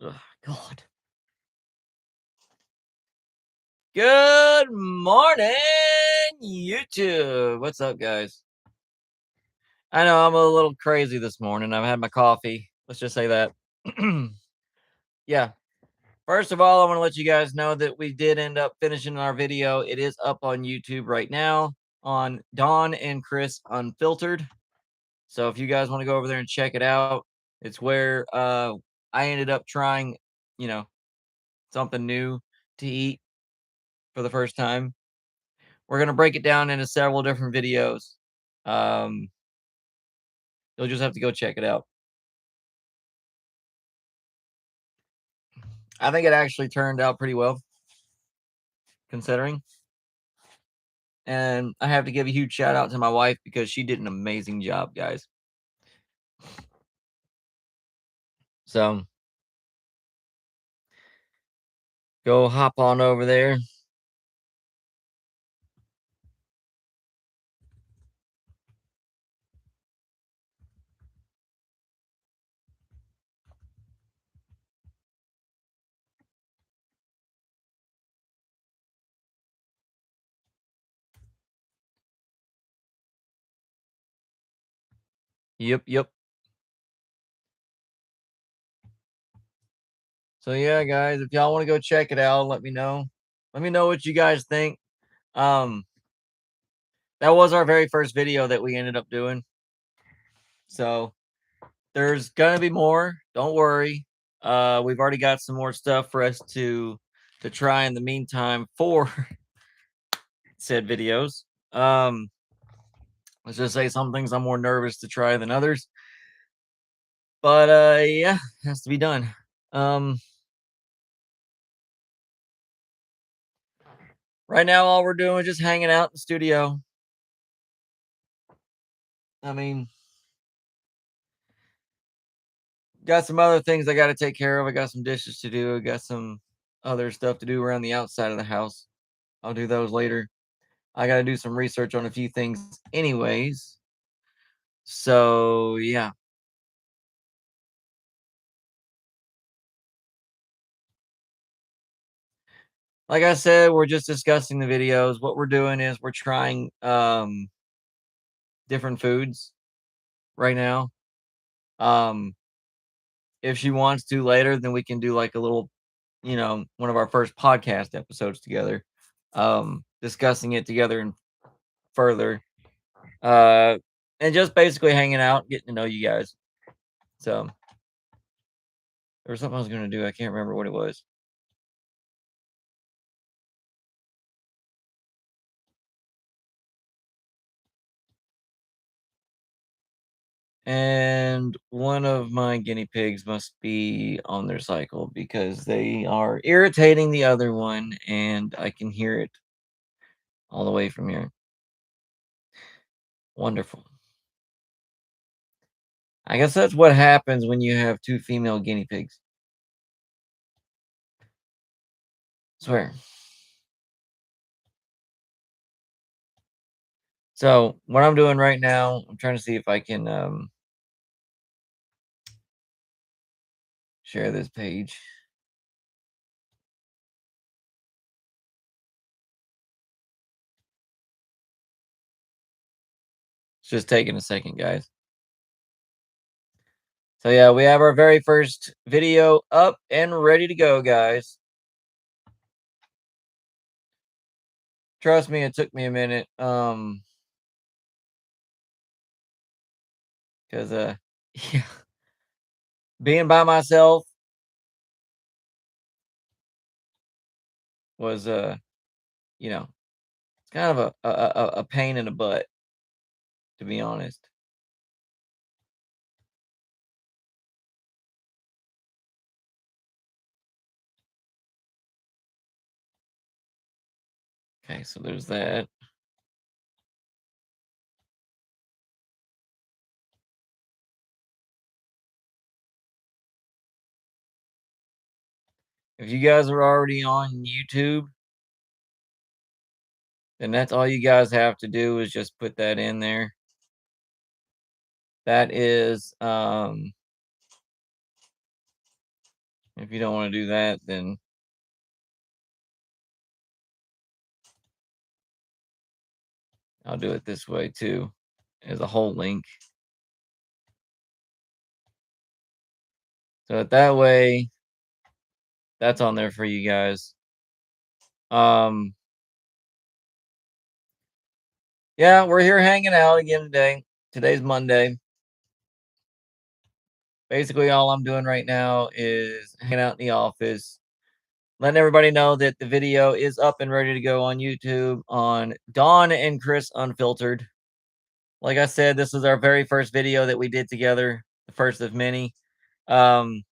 Ugh, God. Good morning, YouTube. What's up, guys? I know I'm a little crazy this morning. I've had my coffee. Let's just say that. Yeah. First of all, I want to let you guys know that we did end up finishing our video. It is up on YouTube right now on Dawn and Chris Unfiltered. So if you guys want to go over there and check it out, it's where I ended up trying, you know, something new to eat for the first time. We're gonna break it down into several different videos. Um, you'll just have to go check it out. I think it actually turned out pretty well considering. And I have to give a huge shout out to my wife because she did an amazing job, guys. So go hop on over there. Yep, yep. So yeah, guys, if y'all want to go check it out, let me know. Let me know what you guys think. Um, that was our very first video that we ended up doing. So there's gonna be more. Don't worry. We've already got some more stuff for us to try in the meantime for said videos. Um, let's just say some things I'm more nervous to try than others. But yeah, has to be done. Um, right now all we're doing is just hanging out in the studio. I mean, got some other things I got to take care of. I got some dishes to do. I got some other stuff to do around the outside of the house. I'll do those later. I got to do some research on a few things, anyways. So yeah, like I said, we're just discussing the videos. What we're doing is we're trying different foods right now. Um, if she wants to later, then we can do like a little, one of our first podcast episodes together, discussing it together and further, uh, and just basically hanging out, getting to know you guys. So there was something I was going to do. I can't remember what it was. And one of my guinea pigs must be on their cycle because they are irritating the other one, and I can hear it all the way from here. Wonderful. I guess that's what happens when you have two female guinea pigs. Swear. So what I'm doing right now, I'm trying to see if I can share this page. It's just taking a second, guys. So yeah, we have our very first video up and ready to go, guys. Trust me, it took me a minute. Because yeah, being by myself was you know, it's kind of a pain in the butt, to be honest. Okay, so there's that. If you guys are already on YouTube, then that's all you guys have to do is just put that in there. That is If you don't want to do that, then I'll do it this way too, as a whole link. So that way, that's on there for you guys. Um, yeah, we're here hanging out again today. Today's Monday. Basically, all I'm doing right now is hanging out in the office, letting everybody know that the video is up and ready to go on YouTube on Dawn and Chris Unfiltered. Like I said, this is our very first video that we did together, the first of many. Um,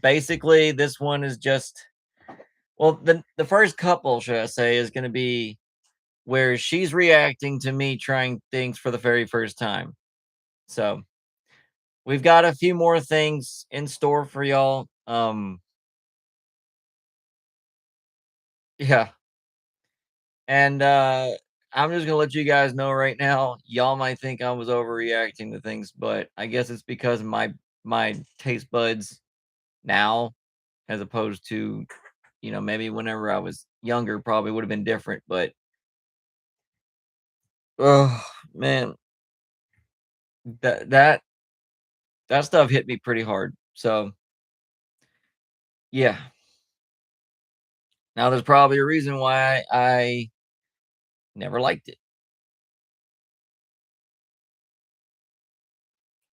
Basically, this one is just, well, the first couple, should I say, is going to be where she's reacting to me trying things for the very first time. So we've got a few more things in store for y'all. Yeah. And I'm just gonna let you guys know right now, y'all might think I was overreacting to things, but I guess it's because my taste buds now, as opposed to, maybe whenever I was younger, probably would have been different. But oh man, that that stuff hit me pretty hard. So yeah. Now there's probably a reason why I never liked it.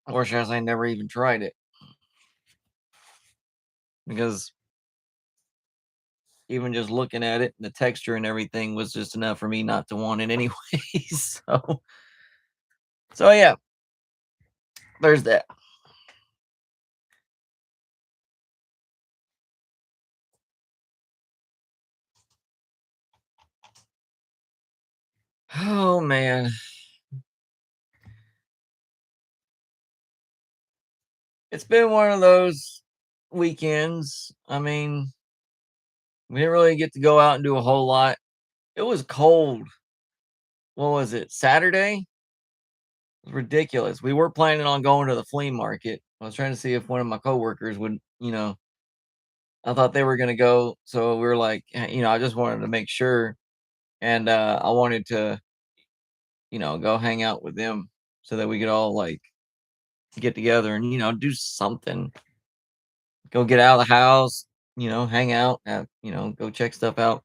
Or should I say never even tried it. Because even just looking at it, the texture and everything was just enough for me not to want it anyway. So so yeah, there's that. Oh man. It's been one of those weekends. I mean, we didn't really get to go out and do a whole lot. It was cold. What was it? Saturday? It was ridiculous. We were planning on going to the flea market. I was trying to see if one of my coworkers would, I thought they were gonna go. So we were like, I just wanted to make sure. And I wanted to, go hang out with them so that we could all like get together and, do something. Go get out of the house, hang out, go check stuff out.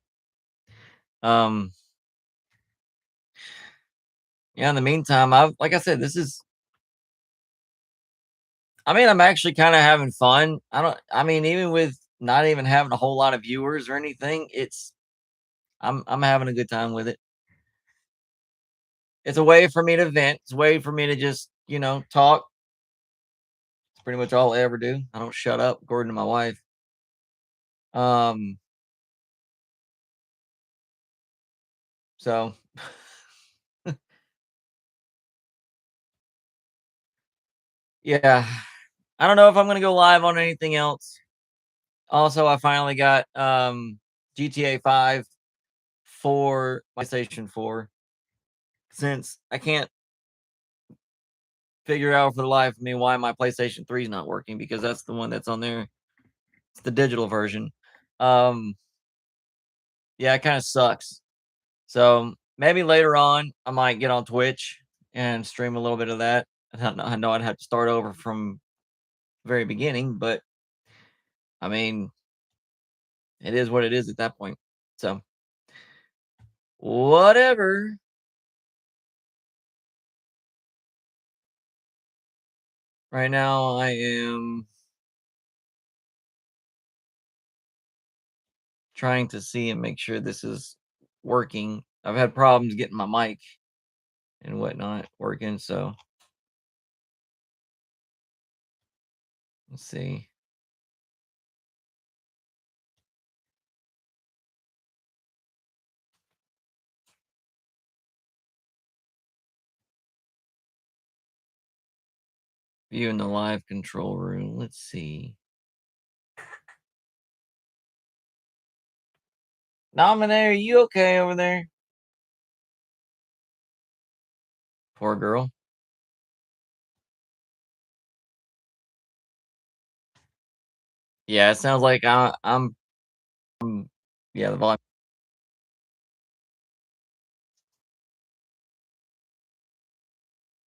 Um, yeah, in the meantime, like I said, I mean, I'm actually kind of having fun. I mean, even with not even having a whole lot of viewers or anything, I'm having a good time with it. It's a way for me to vent. It's a way for me to just, talk. It's pretty much all I ever do. I don't shut up, according to my wife. Um, so yeah, I don't know if I'm gonna go live on anything else. Also, I finally got GTA 5 for PlayStation 4, since I can't figure out for the life of me why my PlayStation 3 is not working, because that's the one that's on there. It's the digital version. Um, yeah, it kind of sucks. So maybe later on, I might get on Twitch and stream a little bit of that. I know I'd have to start over from the very beginning, but I mean, it is what it is at that point. So whatever. Right now, I am trying to see and make sure this is working. I've had problems getting my mic and whatnot working. So let's see. View in the live control room. Let's see. Nominator, you okay over there? Poor girl. Yeah, it sounds like I'm yeah, the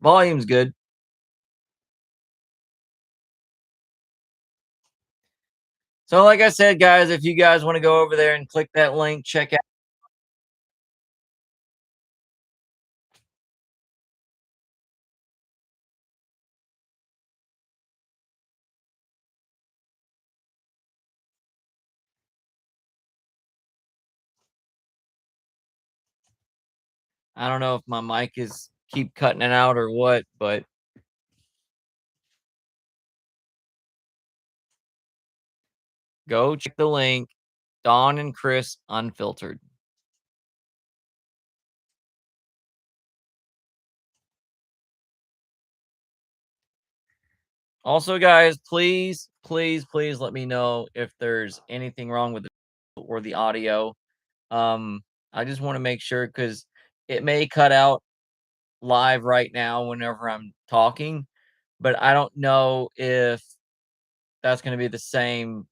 volume's good. So, like I said, guys, if you guys wanna go over there and click that link, check out I don't know if my mic is keep cutting it out or what, but go check the link, Dawn and Chris Unfiltered. Also, guys, please, please, please let me know if there's anything wrong with the or the audio. Um, I just wanna make sure because it may cut out live right now whenever I'm talking, but I don't know if that's gonna be the same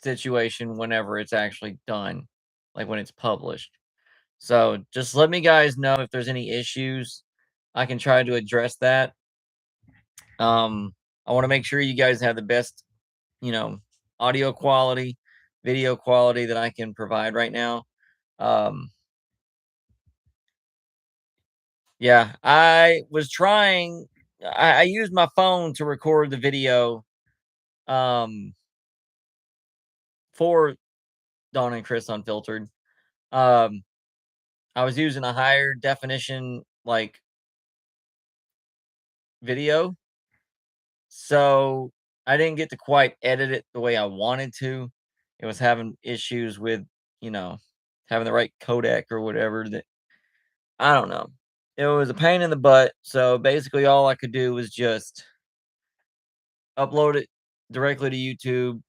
situation whenever it's actually done, like when it's published. So just let me guys know if there's any issues. I can try to address that. Um, I want to make sure you guys have the best, you know, audio quality, video quality that I can provide right now. Um, yeah, I was trying. I used my phone to record the video um, for Dawn and Chris Unfiltered. Um, I was using a higher definition like video, so I didn't get to quite edit it the way I wanted to. It was having issues with, you know, having the right codec or whatever that I don't know. It was a pain in the butt. So basically all I could do was just upload it directly to YouTube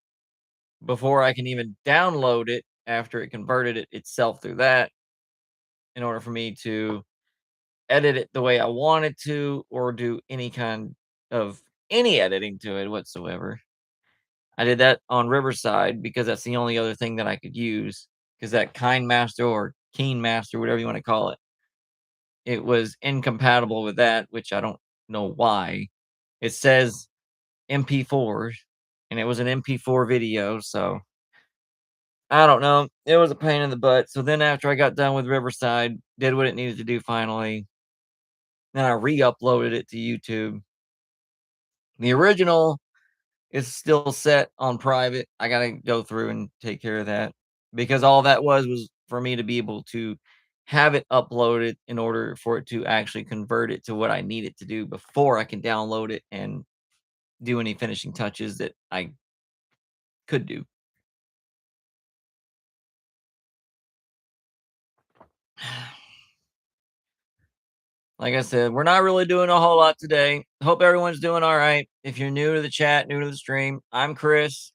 before I can even download it after it converted it itself through that in order for me to edit it the way I wanted to or do any kind of any editing to it whatsoever. I did that on Riverside because that's the only other thing that I could use. Because that Kind Master or Keen Master, whatever you want to call it, it was incompatible with that, which I don't know why. It says MP4, and it was an MP4 video, so I don't know. It was a pain in the butt. So then after I got done with Riverside, did what it needed to do finally, then I re-uploaded it to YouTube. The original is still set on private. I gotta go through and take care of that because all that was for me to be able to have it uploaded in order for it to actually convert it to what I need it to do before I can download it and do any finishing touches that I could do. Like I said, we're not really doing a whole lot today. Hope everyone's doing all right. If you're new to the chat, new to the stream, I'm Chris.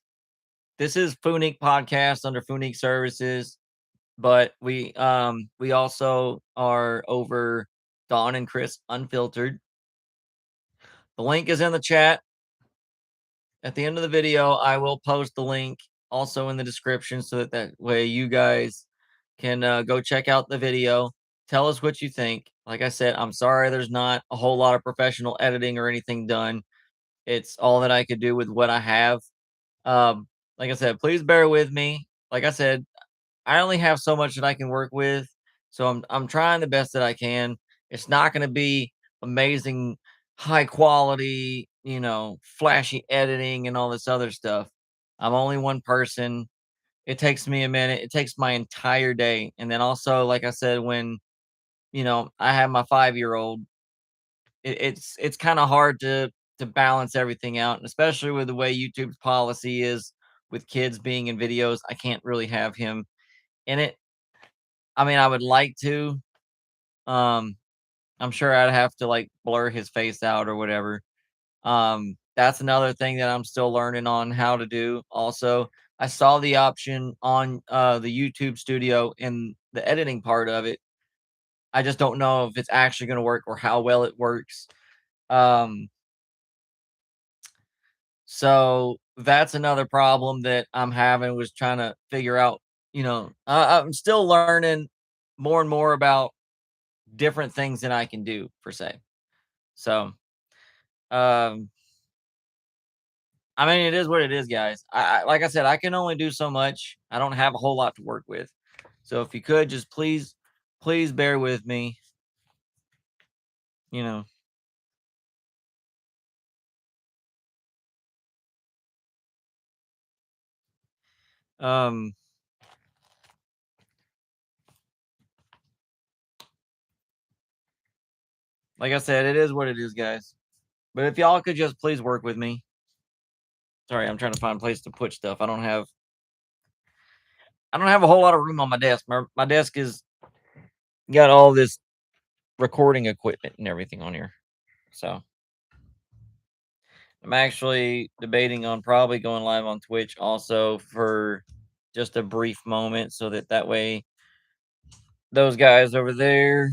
This is Funique Podcast under Funique Services. But we also are over Dawn and Chris Unfiltered. The link is in the chat. At the end of the video, I will post the link also in the description so that that way you guys can go check out the video. Tell us what you think. Like I said, I'm sorry there's not a whole lot of professional editing or anything done. It's all that I could do with what I have. Like I said, please bear with me. Like I said, I only have so much that I can work with, so I'm trying the best that I can. It's not gonna be amazing, high quality, you know, flashy editing and all this other stuff. I'm only one person. It takes me a minute. It takes my entire day. And then also, like I said, when I have my 5-year-old, it's kind of hard to balance everything out, and especially with the way YouTube's policy is with kids being in videos. I can't really have him in it. I mean, I would like to. Um, I'm sure I'd have to like blur his face out or whatever. That's another thing that I'm still learning on how to do. Also, I saw the option on the YouTube studio in the editing part of it. I just don't know if it's actually going to work or how well it works. Um, so that's another problem that I'm having, was trying to figure out, I'm still learning more and more about different things that I can do per se. So, um, I mean, it is what it is, guys. Like I said, I can only do so much. I don't have a whole lot to work with. So if you could just please bear with me, you know. Um, like I said, it is what it is, guys. But if y'all could just please work with me. Sorry, I'm trying to find a place to put stuff. I don't have a whole lot of room on my desk. My desk is got all this recording equipment and everything on here. So I'm actually debating on probably going live on Twitch also for just a brief moment, so that way those guys over there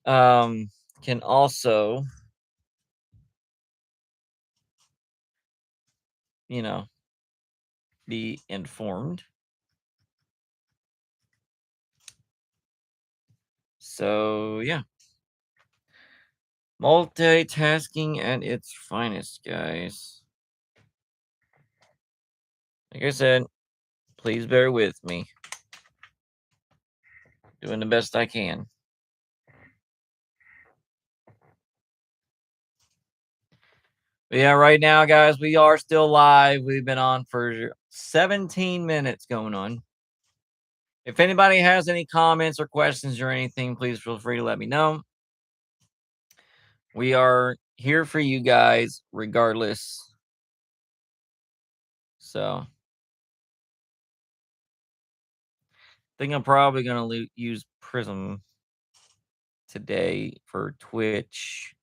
um can also, you know, be informed. So yeah, multitasking at its finest, guys. Like I said, please bear with me. Doing the best I can. But yeah, right now, guys, we are still live. We've been on for 17 minutes going on. If anybody has any comments or questions or anything, please feel free to let me know. We are here for you guys regardless. So, I think I'm probably going to use Prism today for Twitch.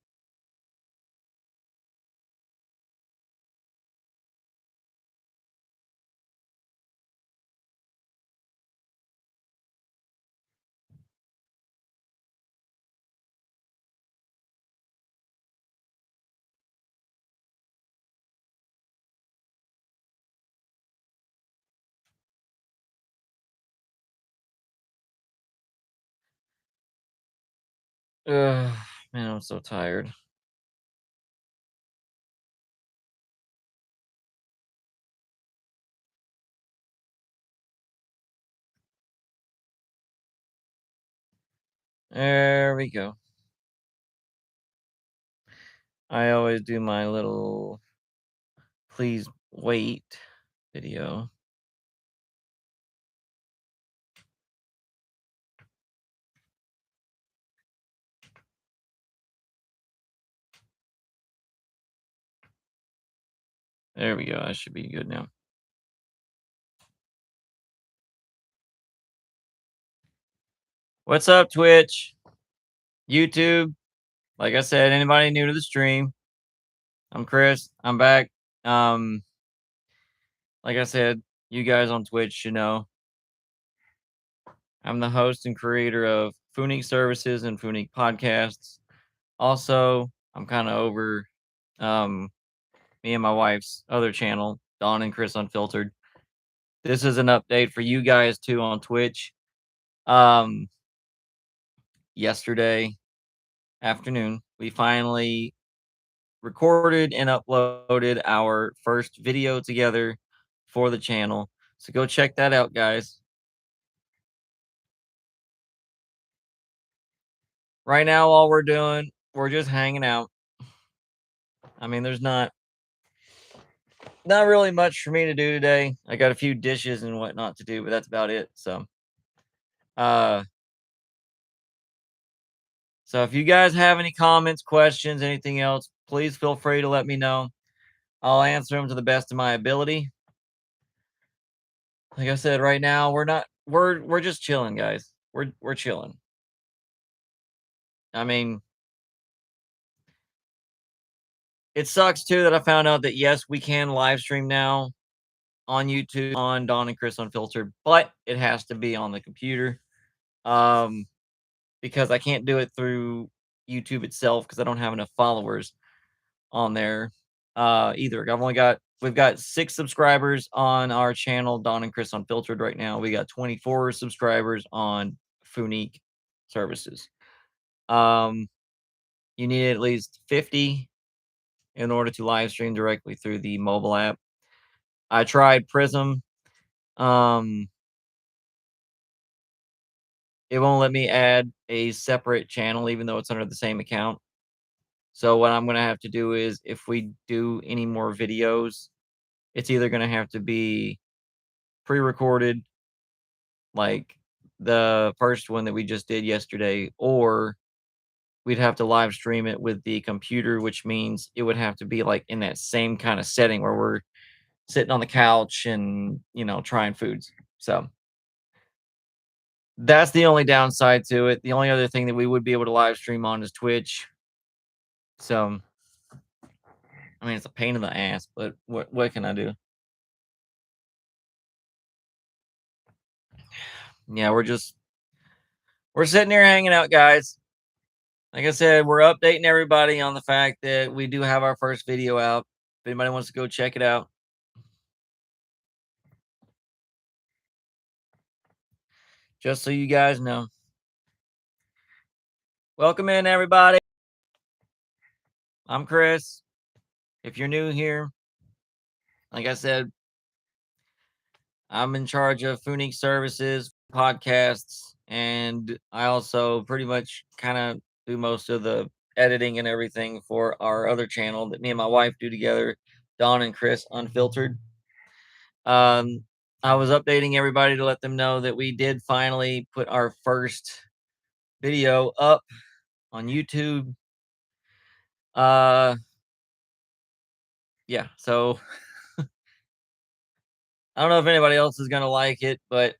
Ugh, man, I'm so tired. There we go. I always do my little please wait video. There we go. I should be good now. What's up, Twitch? YouTube? Like I said, anybody new to the stream? I'm Chris. I'm back. Um, like I said, you guys on Twitch should know I'm the host and creator of Funique Services and Funique Podcasts. Also, I'm kind of over um me and my wife's other channel, Don and Chris Unfiltered. This is an update for you guys too on Twitch. Um, Yesterday afternoon, we finally recorded and uploaded our first video together for the channel. So go check that out, guys. Right now, all we're doing, we're just hanging out. I mean, there's not really much for me to do today. I got a few dishes and whatnot to do, but that's about it. Uh, so if you guys have any comments, questions, anything else, please feel free to let me know. I'll answer them to the best of my ability. Like I said, right now we're just chilling, guys. We're chilling. I mean, it sucks too that I found out that yes, we can live stream now on YouTube on Don and Chris Unfiltered, but it has to be on the computer. Um, because I can't do it through YouTube itself because I don't have enough followers on there. either. We've got 6 subscribers on our channel, Don and Chris Unfiltered right now. We got 24 subscribers on Funique services. Um, you need at least 50 in order to live stream directly through the mobile app. I tried Prism. Um, it won't let me add a separate channel even though it's under the same account. So what I'm gonna have to do is if we do any more videos, it's either gonna have to be pre-recorded, like the first one that we just did yesterday, or we'd have to live stream it with the computer, which means it would have to be like in that same kind of setting where we're sitting on the couch and, trying foods. So that's the only downside to it. The only other thing that we would be able to live stream on is Twitch. So, I mean, it's a pain in the ass, but what can I do? Yeah, we're sitting here hanging out, guys. Like I said, we're updating everybody on the fact that we do have our first video out. If anybody wants to go check it out, just so you guys know. Welcome in, everybody. I'm Chris. If you're new here, like I said, I'm in charge of Funique services, podcasts, and I also pretty much kind of do most of the editing and everything for our other channel that me and my wife do together, Don and Chris Unfiltered. Um, I was updating everybody to let them know that we did finally put our first video up on YouTube. Uh, yeah, so I don't know if anybody else is gonna like it, but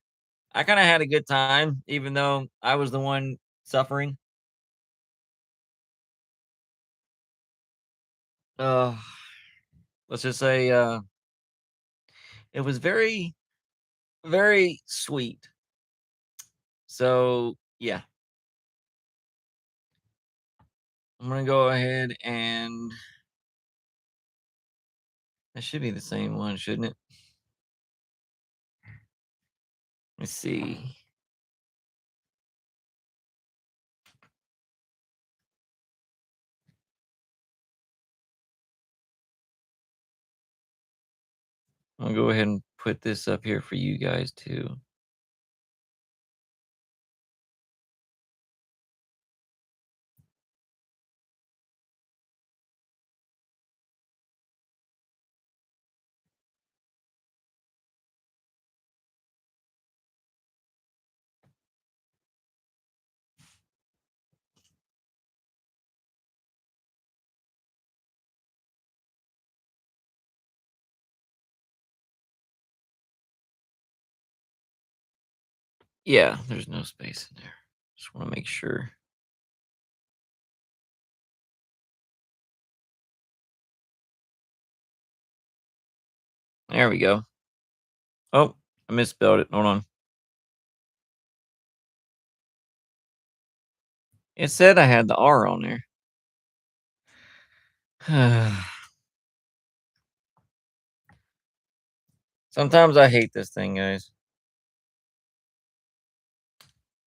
I kind of had a good time, even though I was the one suffering. Uh, let's just say it was very, very sweet. So yeah, I'm gonna go ahead and that should be the same one, shouldn't it? Let's see. I'll go ahead and put this up here for you guys too. Yeah, there's no space in there. Just want to make sure. There we go. Oh, I misspelled it. Hold on. It said I had the R on there. Sometimes I hate this thing, guys.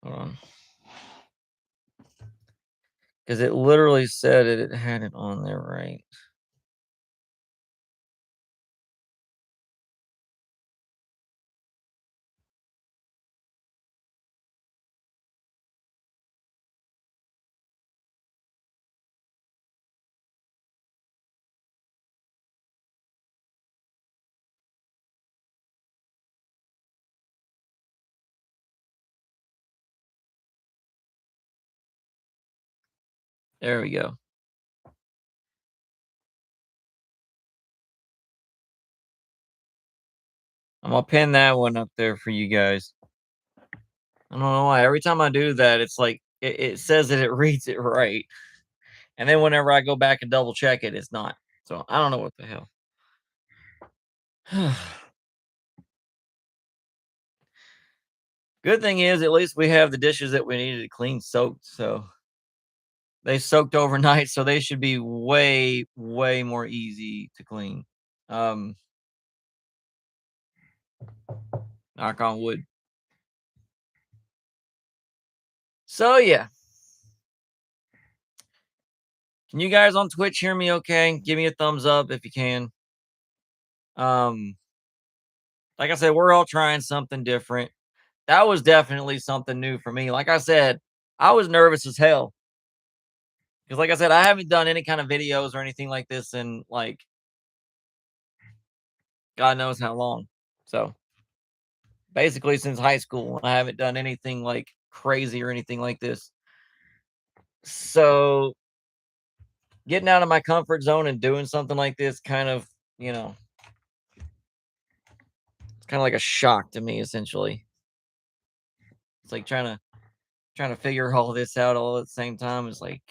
Hold on. Because it literally said it had it on there right. There we go. I'm gonna pin that one up there for you guys. I don't know why. Every time I do that, it's like it says that it reads it right. And then whenever I go back and double check it, it's not. So I don't know what the hell. Good thing is at least we have the dishes that we needed to clean soaked. So They soaked overnight, so they should be way, way more easy to clean. Um, Knock on wood. So yeah, can you guys on Twitch hear me okay? Give me a thumbs up if you can. Um, like I said, we're all trying something different. That was definitely something new for me. Like I said, I was nervous as hell because, like I said, I haven't done any kind of videos or anything like this in like God knows how long. So basically, since high school, I haven't done anything like crazy or anything like this. So getting out of my comfort zone and doing something like this kind of, you know, it's kind of like a shock to me essentially. It's like trying to figure all this out all at the same time. It's like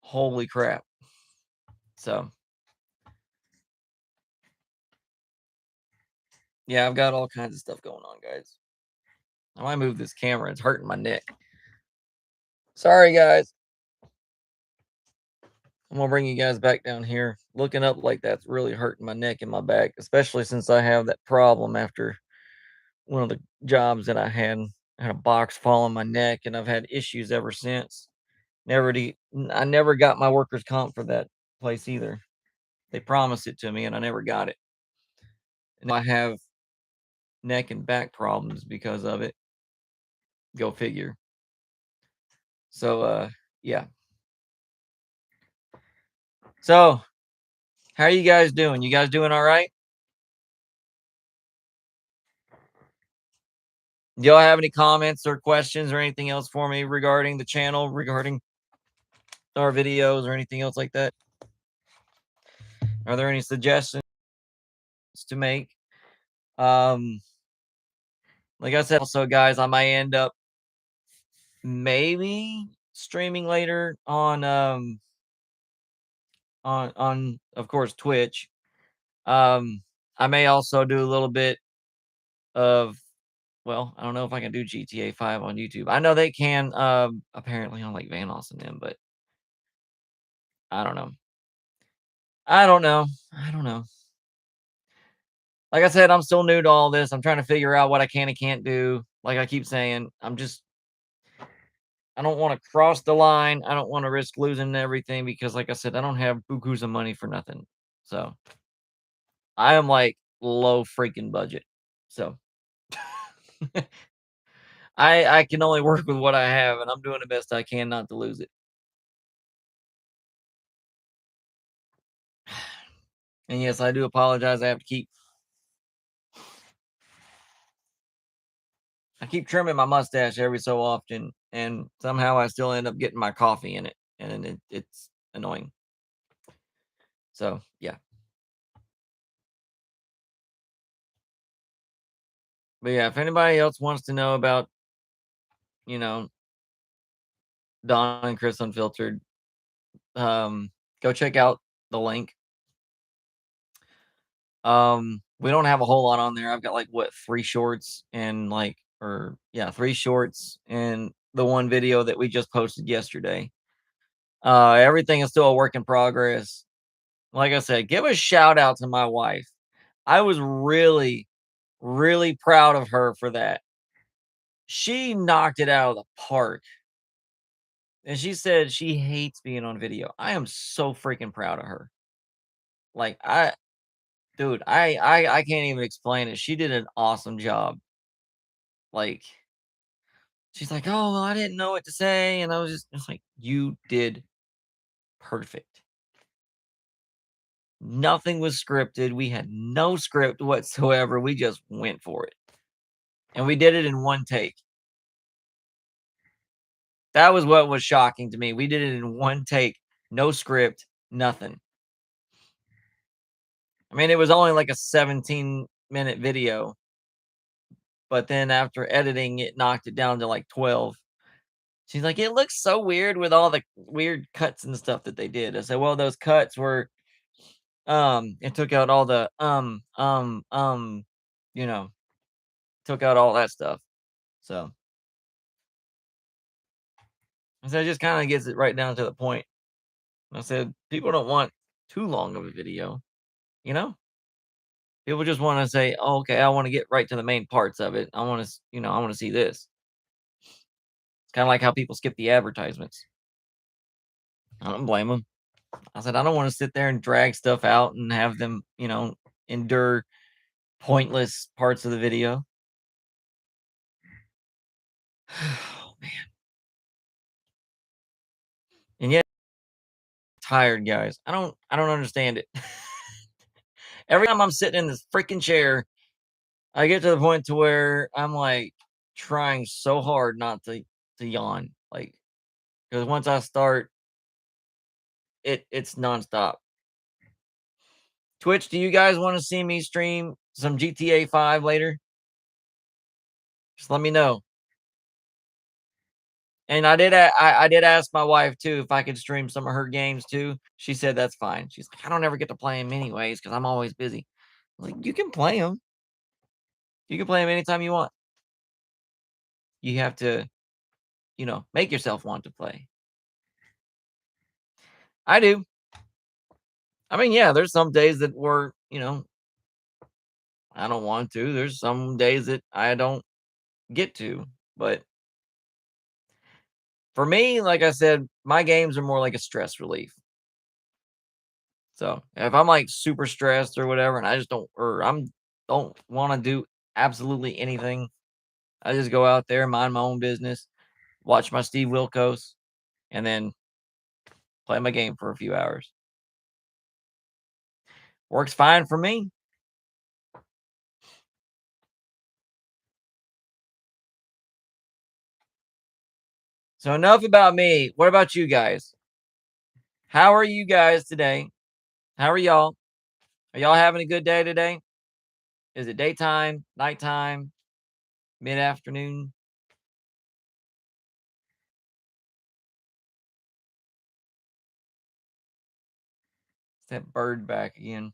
holy crap. So yeah, I've got all kinds of stuff going on, guys. I might move this camera. It's hurting my neck. Sorry, guys. I'm gonna bring you guys back down here. Looking up like that's really hurting my neck and my back, especially since I have that problem after one of the jobs that I had. I had a box fall on my neck, and I've had issues ever since. I never got my workers' comp for that place either. They promised it to me, and I never got it. And I have neck and back problems because of it. Go figure. So, yeah. So, how are you guys doing? You guys doing all right? Do y'all have any comments or questions or anything else for me regarding the channel, regarding our videos or anything else like that? Are there any suggestions to make? Um, like I said, also guys, I might end up maybe streaming later on of course Twitch. Um, I may also do a little bit of well, I don't know if I can do GTA 5 on YouTube. I know they can apparently on like Vanos and them, but I don't know. I don't know. I don't know. Like I said, I'm still new to all this. I'm trying to figure out what I can and can't do. Like I keep saying, I don't want to cross the line. I don't want to risk losing everything because like I said, I don't have bukus of money for nothing. So I am like low freaking budget. So I can only work with what I have and I'm doing the best I can not to lose it. And yes, I do apologize. I keep trimming my mustache every so often, and somehow I still end up getting my coffee in it, and it's annoying. So yeah, but yeah, if anybody else wants to know about you know Don and Chris Unfiltered, go check out the link. We don't have a whole lot on there. I've got like what 3 shorts and like or yeah 3 shorts and the one video that we just posted yesterday. Everything is still a work in progress. Like I said, give a shout out to my wife. I was really, really proud of her for that. She knocked it out of the park. And she said she hates being on video. I am so freaking proud of her. Like dude, I can't even explain it. She did an awesome job. Like she's like, "Oh, well, I didn't know what to say." And I was just like, "You did perfect." Nothing was scripted. We had no script whatsoever. We just went for it. And we did it in one take. That was what was shocking to me. We did it in one take, no script, nothing. I mean, it was only like a 17-minute video, but then after editing, it knocked it down to like 12. She's like, it looks so weird with all the weird cuts and stuff that they did. I said, well, those cuts were, it took out all the, you know, took out all that stuff. So I said, it just kind of gets it right down to the point. I said, people don't want too long of a video, you know? People just want to say, oh, okay, I want to get right to the main parts of it. I want to, I want to see this. It's kind of like how people skip the advertisements. I don't blame them. I said, I don't want to sit there and drag stuff out and have them, endure pointless parts of the video. Oh, man. And yet tired, guys. I don't understand it. Every time I'm sitting in this freaking chair, I get to the point to where I'm like trying so hard not to yawn. Like, because once I start, it's nonstop. Twitch, do you guys want to see me stream some GTA 5 later? Just let me know. And I did ask my wife too if I could stream some of her games too. She said that's fine. She's like, I don't ever get to play them anyways because I'm always busy. I'm like, you can play them. You can play them anytime you want. You have to, make yourself want to play. I do. I mean, yeah, there's some days that were, I don't want to. There's some days that I don't get to. But for me, like I said, my games are more like a stress relief. So if I'm like super stressed or whatever, and I just don't want to do absolutely anything, I just go out there, mind my own business, watch my Steve Wilkos, and then play my game for a few hours. Works fine for me. So enough about me. What about you guys? How are you guys today? How are y'all? Are y'all having a good day today? Is it daytime, nighttime, mid afternoon? It's that bird back again.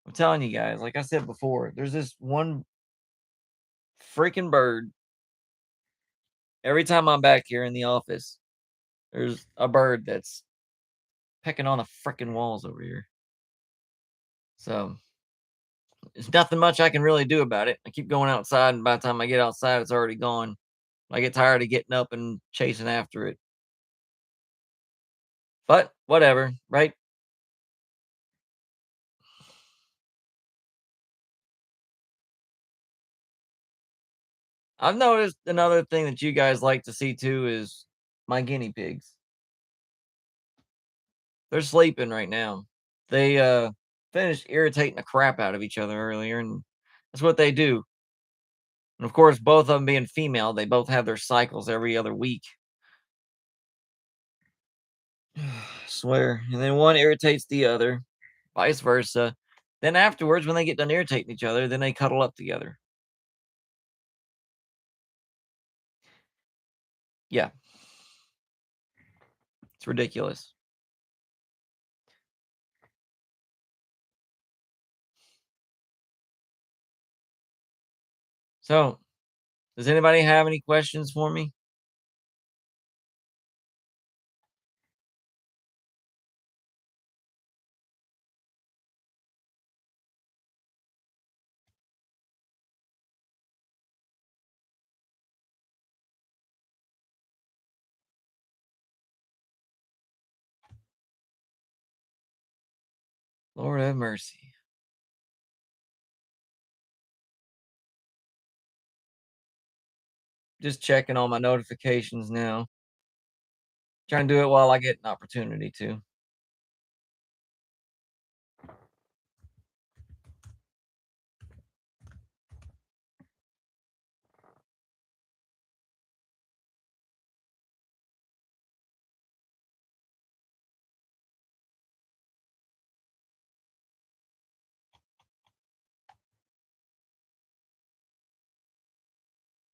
I'm telling you guys, like I said before, there's this one freaking bird. Every time I'm back here in the office, there's a bird that's pecking on the freaking walls over here. So there's nothing much I can really do about it. I keep going outside, and by the time I get outside, it's already gone. I get tired of getting up and chasing after it. But whatever, right? I've noticed another thing that you guys like to see too is my guinea pigs. They're sleeping right now. They finished irritating the crap out of each other earlier, and that's what they do. And of course, both of them being female, they both have their cycles every other week. Swear. And then one irritates the other, vice versa. Then afterwards, when they get done irritating each other, then they cuddle up together. Yeah, it's ridiculous. So, does anybody have any questions for me? Lord have mercy. Just checking all my notifications now. Trying to do it while I get an opportunity to.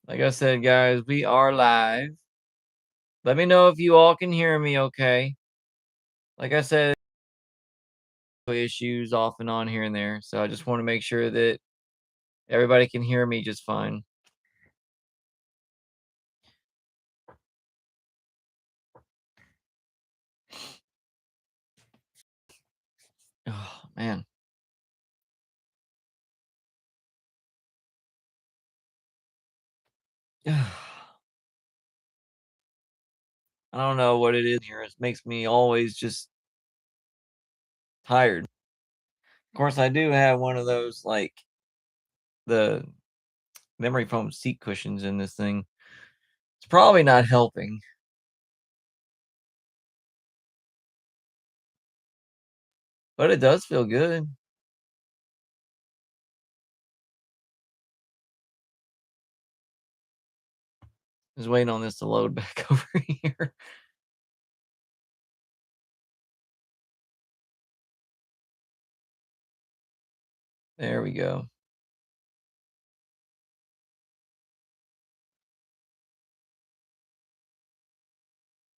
Like I said, guys, we are live. Let me know if you all can hear me okay. Like I said, issues off and on here and there. So I just want to make sure that everybody can hear me just fine. Oh, man. I don't know what it is here. It makes me always just tired. Of course, I do have one of those, like, the memory foam seat cushions in this thing. It's probably not helping, but it does feel good. Just waiting on this to load back over here. There we go.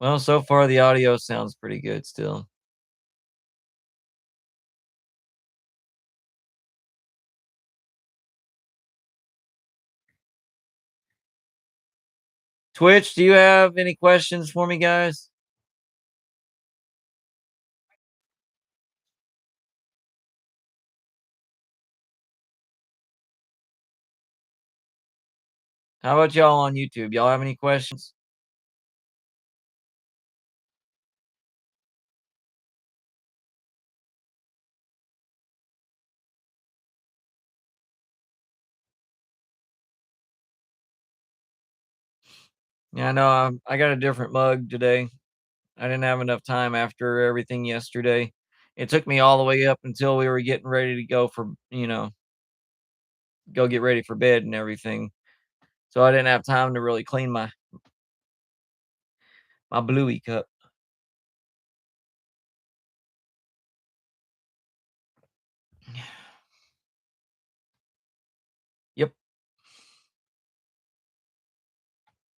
Well, so far the audio sounds pretty good still. Twitch, do you have any questions for me, guys? How about y'all on YouTube? Y'all have any questions? Yeah, I know. I got a different mug today. I didn't have enough time after everything yesterday. It took me all the way up until we were getting ready to go for, go get ready for bed and everything. So I didn't have time to really clean my bluey cup. Yep,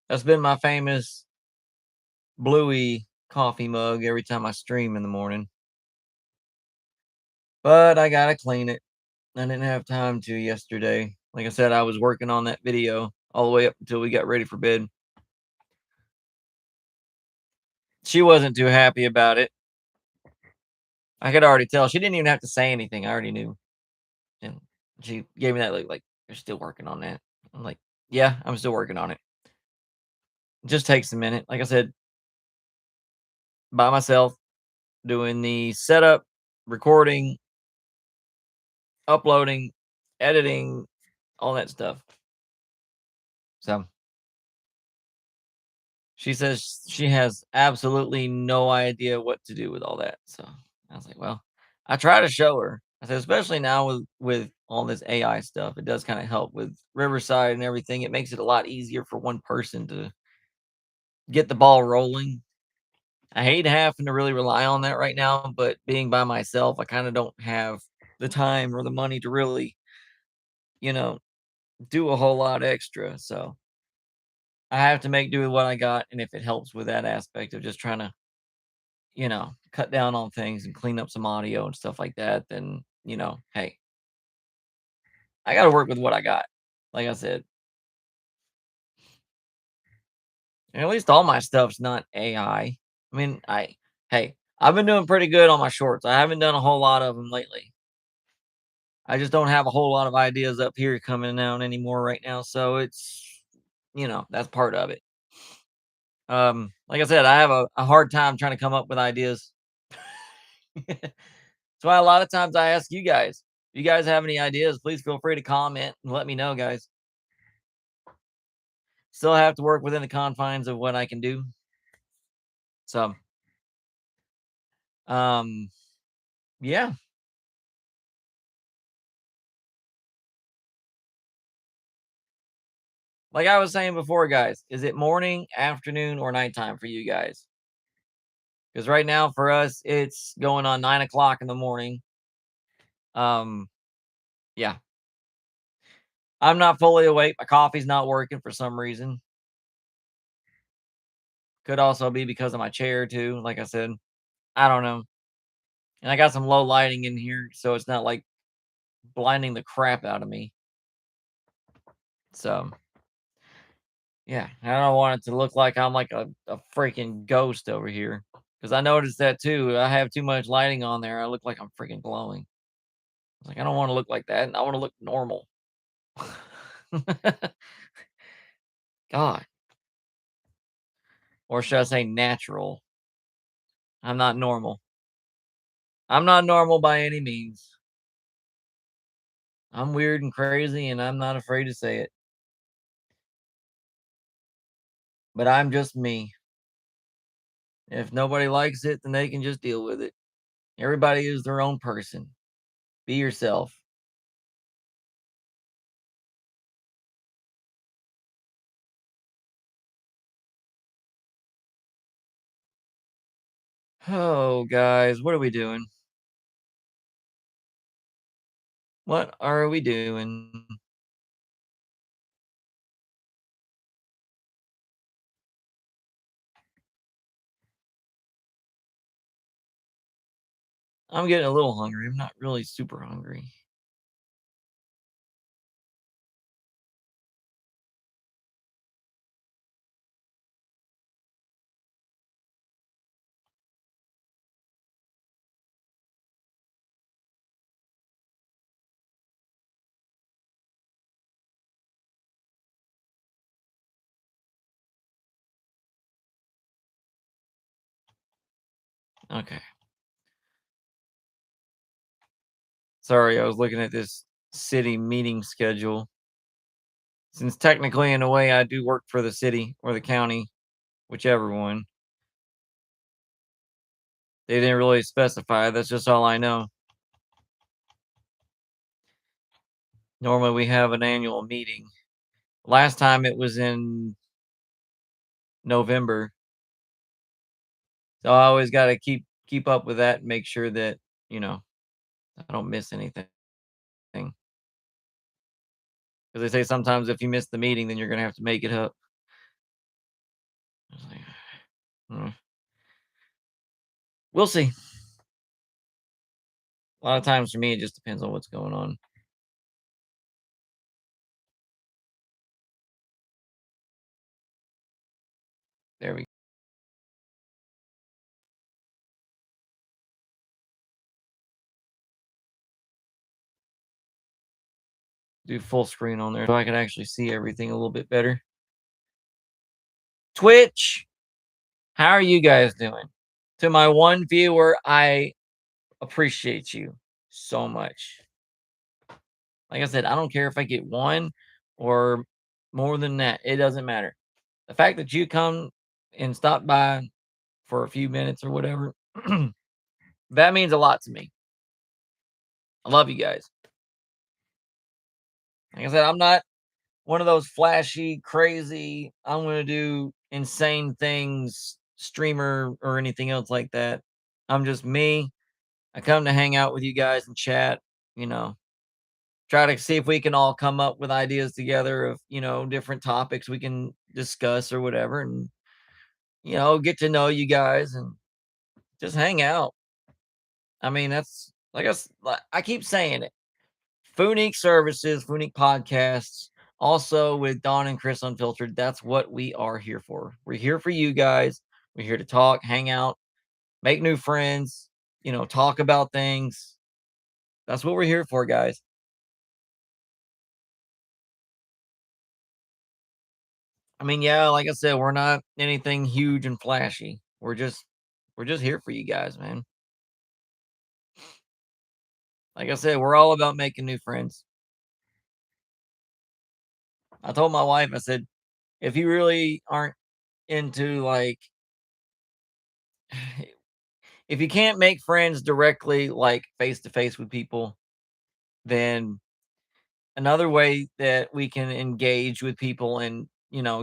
that's been my famous bluey coffee mug every time I stream in the morning. But I gotta clean it. I didn't have time to yesterday. Like I said, I was working on that video all the way up until we got ready for bed. She wasn't too happy about it. I could already tell. She didn't even have to say anything. I already knew. And she gave me that look like, "You're still working on that." I'm like, "Yeah, I'm still working on it." It just takes a minute. Like I said, by myself, doing the setup, recording, uploading, editing, all that stuff. So she says she has absolutely no idea what to do with all that. So I was like, well, I try to show her. I said, especially now with all this AI stuff, it does kind of help with Riverside and everything. It makes it a lot easier for one person to get the ball rolling. I hate having to really rely on that right now, but being by myself, I kind of don't have the time or the money to really, you know, do a whole lot extra. So I have to make do with what I got. And if it helps with that aspect of just trying to, cut down on things and clean up some audio and stuff like that, then, hey, I got to work with what I got. Like I said, and at least all my stuff's not AI. I mean, hey, I've been doing pretty good on my shorts. I haven't done a whole lot of them lately. I just don't have a whole lot of ideas up here coming out anymore right now. So it's, that's part of it. Like I said, I have a hard time trying to come up with ideas. That's why a lot of times I ask you guys. If you guys have any ideas, please feel free to comment and let me know, guys. Still have to work within the confines of what I can do. So, um, yeah. Like I was saying before, guys, is it morning, afternoon, or nighttime for you guys? Because right now for us, it's going on 9 o'clock in the morning. Um, yeah, I'm not fully awake. My coffee's not working for some reason. Could also be because of my chair too. Like I said, I don't know. And I got some low lighting in here, so it's not like blinding the crap out of me. So yeah, I don't want it to look like I'm like a freaking ghost over here. because I noticed that too. I have too much lighting on there. I look like I'm freaking glowing. It's like I don't want to look like that. I want to look normal. God, or should I say natural? I'm not normal. I'm not normal by any means. I'm weird and crazy, and I'm not afraid to say it. But I'm just me. If nobody likes it, then they can just deal with it. Everybody is their own person. Be yourself. Oh, guys, what are we doing? What are we doing? I'm getting a little hungry. I'm not really super hungry. Okay. Sorry, I was looking at this city meeting schedule. Since technically, in a way, I do work for the city or the county, whichever one. They didn't really specify. That's just all I know. Normally, we have an annual meeting. Last time it was in November, so I always got to keep up with that and make sure that you know I don't miss anything. Because they say sometimes if you miss the meeting, then you're gonna have to make it up. I was like, "Mm, we'll see. A lot of times for me, it just depends on what's going on. There we do full screen on there so I can actually see everything a little bit better. Twitch, how are you guys doing? To my one viewer, I appreciate you so much. Like I said, I don't care if I get one or more than that. It doesn't matter. The fact that you come and stop by for a few minutes or whatever, that means a lot to me. I love you guys. Like I said, I'm not one of those flashy, crazy, I'm going to do insane things streamer or anything else like that. I'm just me. I come to hang out with you guys and chat, you know, try to see if we can all come up with ideas together of, different topics we can discuss or whatever and, get to know you guys and just hang out. I mean, that's like I keep saying it. Funique Services, Funique Podcasts, also with Don and Chris Unfiltered. That's what we are here for. We're here for you guys. We're here to talk, hang out, make new friends, talk about things. That's what we're here for, guys. I mean, yeah, like I said, we're not anything huge and flashy. We're just here for you guys, man. Like I said, we're all about making new friends. I told my wife, I said, if you really aren't into like if you can't make friends directly, like face to face with people, then another way that we can engage with people and,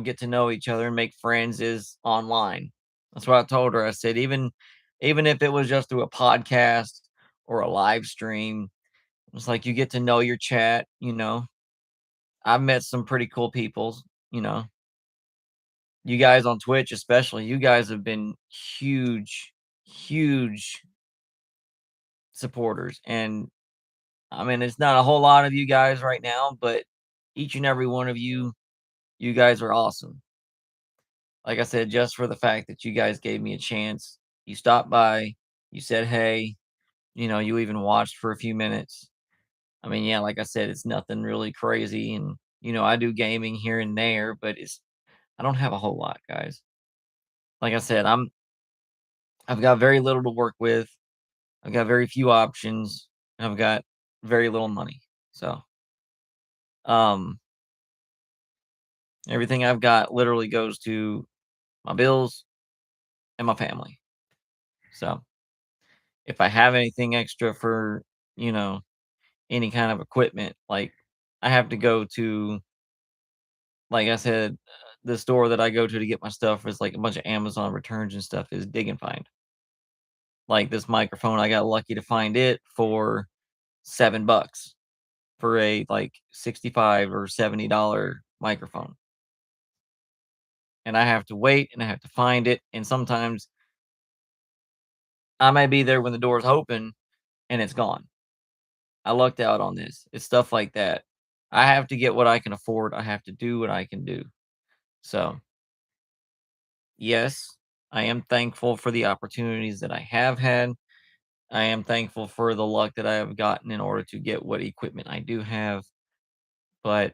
get to know each other and make friends is online. That's what I told her. I said, even if it was just through a podcast or a live stream, it's like you get to know your chat. I've met some pretty cool people, you know. You guys on Twitch, especially, you guys have been huge, huge supporters. And I mean, it's not a whole lot of you guys right now, but each and every one of you guys are awesome. Like I said, just for the fact that you guys gave me a chance. You stopped by, you said, "Hey," you even watched for a few minutes. I mean, yeah, like I said, it's nothing really crazy, and, I do gaming here and there, but I don't have a whole lot, guys. Like I said, I've got very little to work with. I've got very few options, and I've got very little money. So, um, everything I've got literally goes to my bills and my family. So, if I have anything extra for, you know, any kind of equipment, like I have to go to, like I said, the store that I go to get my stuff is like a bunch of Amazon returns and stuff is dig and find. Like this microphone, I got lucky to find it for $7 for a like 65 or $70 microphone. And I have to wait and I have to find it. And sometimes I may be there when the door's open and it's gone. I lucked out on this. It's stuff like that. I have to get what I can afford. I have to do what I can do. So, yes, I am thankful for the opportunities that I have had. I am thankful for the luck that I have gotten in order to get what equipment I do have. But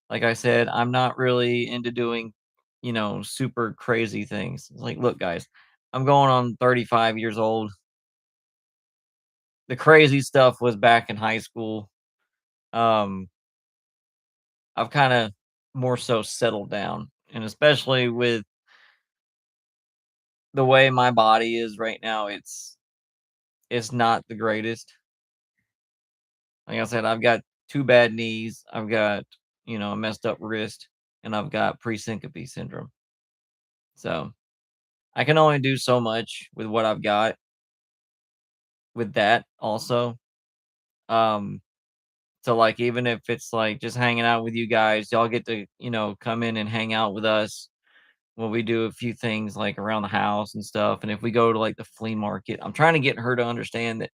like I said, I'm not really into doing, super crazy things. It's like, look, guys, I'm going on 35 years old. The crazy stuff was back in high school. Um, I've kind of more so settled down, and especially with the way my body is right now, it's not the greatest. Like I said, I've got two bad knees, I've got, a messed up wrist, and I've got pre-syncope syndrome. So I can only do so much with what I've got with that also. Um, so like even if it's like just hanging out with you guys, y'all get to, come in and hang out with us when we do a few things like around the house and stuff. And if we go to like the flea market, I'm trying to get her to understand that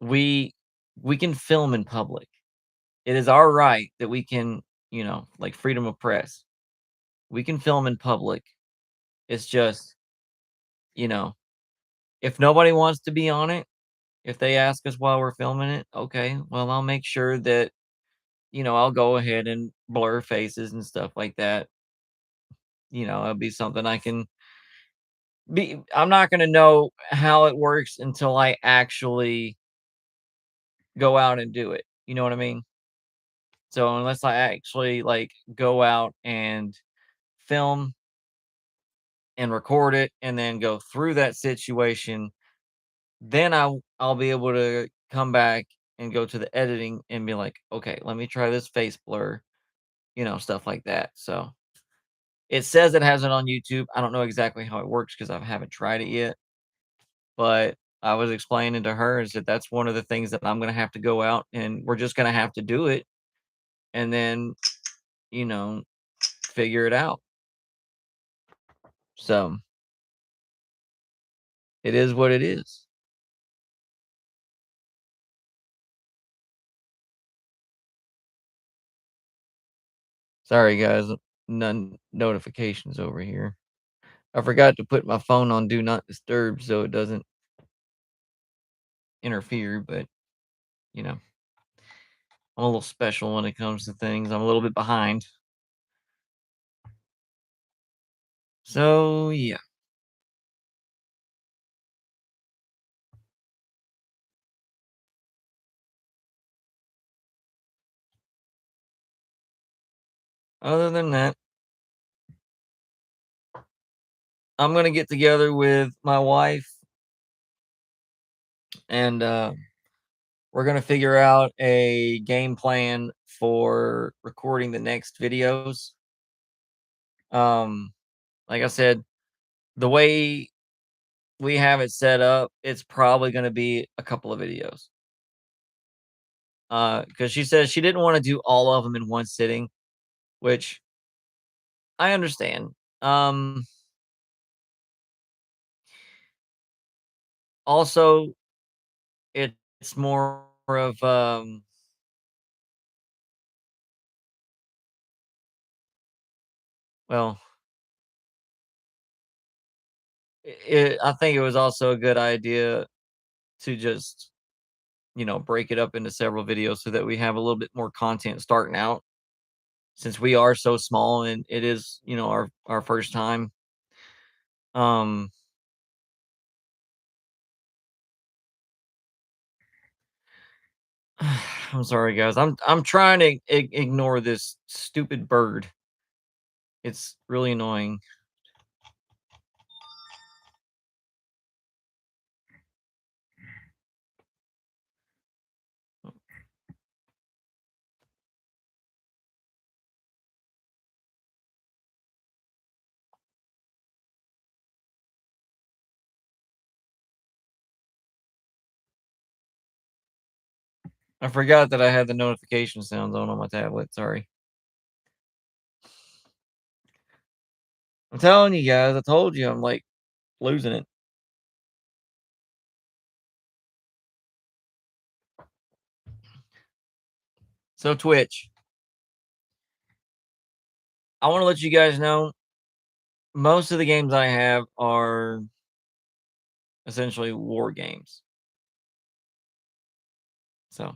we we can film in public. It is our right that we can, like freedom of press. We can film in public. It's just, you know, if nobody wants to be on it, if they ask us while we're filming it, okay, well, I'll make sure that, I'll go ahead and blur faces and stuff like that. It'll be something I can I'm not going to know how it works until I actually go out and do it. You know what I mean? So unless I actually like go out and film and record it and then go through that situation, then I'll be able to come back and go to the editing and be like, okay, let me try this face blur, stuff like that. So it says it has it on YouTube. I don't know exactly how it works because I haven't tried it yet. But I was explaining to her is that that's one of the things that I'm gonna have to go out and we're just gonna have to do it and then, you know, figure it out. So it is what it is. Sorry guys, none notifications over here. I forgot to put my phone on do not disturb so it doesn't interfere, but you know, I'm a little special when it comes to things. I'm a little bit behind. So yeah. Other than that, I'm gonna get together with my wife and we're gonna figure out a game plan for recording the next videos. Um, like I said, the way we have it set up, it's probably gonna be a couple of videos. Because she says she didn't want to do all of them in one sitting, which I understand. Um, Also, it's more of well, I think it was also a good idea to just, break it up into several videos so that we have a little bit more content starting out since we are so small and it is, our first time. Um, I'm sorry, guys. I'm trying to ignore this stupid bird. It's really annoying. I forgot that I had the notification sounds on my tablet. Sorry. I'm telling you guys. I told you I'm like losing it. So Twitch, I want to let you guys know most of the games I have are essentially war games. So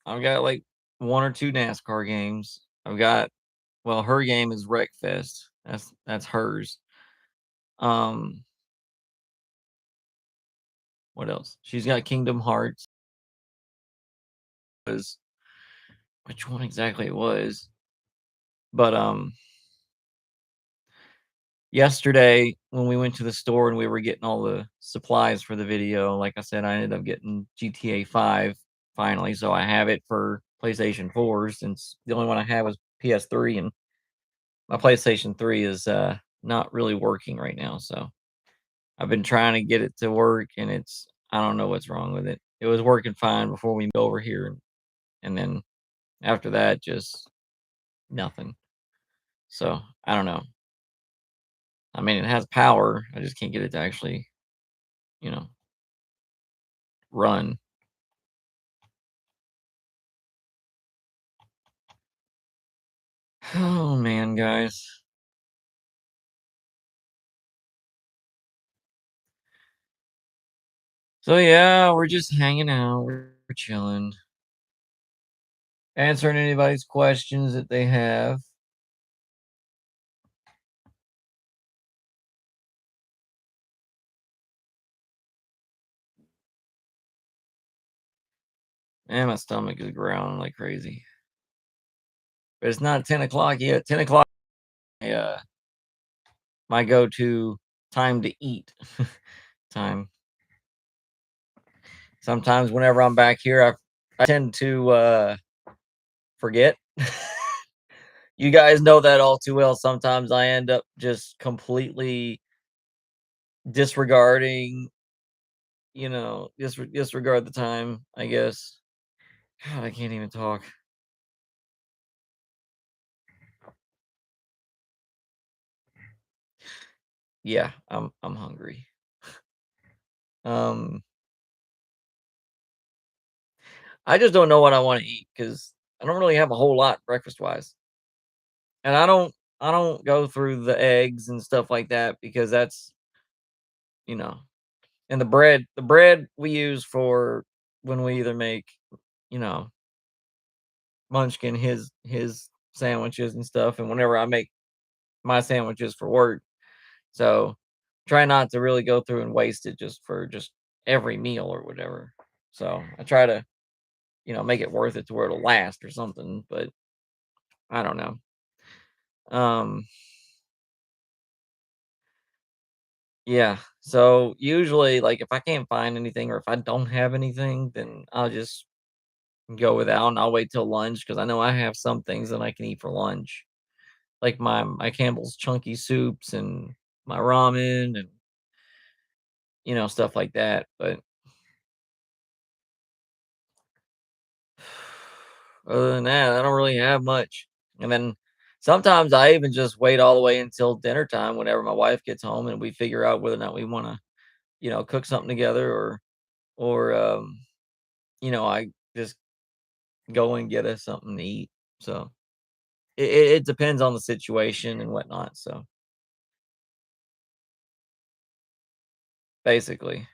I've got like one or two NASCAR games. I've got well, her game is Wreckfest. That's hers. Um, what else? She's got Kingdom Hearts. Was which one exactly it was? But yesterday when we went to the store and we were getting all the supplies for the video, like I said, I ended up getting GTA 5 finally. So I have it for PlayStation 4 since the only one I had was PS3 and my PlayStation 3 is not really working right now. So I've been trying to get it to work and I don't know what's wrong with it. It was working fine before we moved over here and then after that just nothing. So I don't know. I mean it has power. I just can't get it to actually, you know, run. Oh man, guys. So yeah, we're just hanging out. We're chilling. Answering anybody's questions that they have. And my stomach is growling like crazy. But it's not 10 o'clock yet. 10 o'clock uh my go-to time to eat time. Sometimes whenever I'm back here, I tend to forget. You guys know that all too well. Sometimes I end up just completely disregarding, disregard the time, I guess. God, I can't even talk. Yeah, I'm hungry. Um, I just don't know what I want to eat because I don't really have a whole lot breakfast wise, and I don't go through the eggs and stuff like that because that's you know, and the bread we use for when we either make you know Munchkin his sandwiches and stuff, and whenever I make my sandwiches for work, so try not to really go through and waste it just for just every meal or whatever. So I try to make it worth it to where it'll last or something, but I don't know. Um, yeah. So usually, like, if I can't find anything or if I don't have anything, then I'll just go without and I'll wait till lunch because I know I have some things that I can eat for lunch, like my Campbell's chunky soups and my ramen and stuff like that. But other than that, I don't really have much. And then sometimes I even just wait all the way until dinner time whenever my wife gets home and we figure out whether or not we want to, cook something together or I just go and get us something to eat. So it depends on the situation and whatnot. So basically.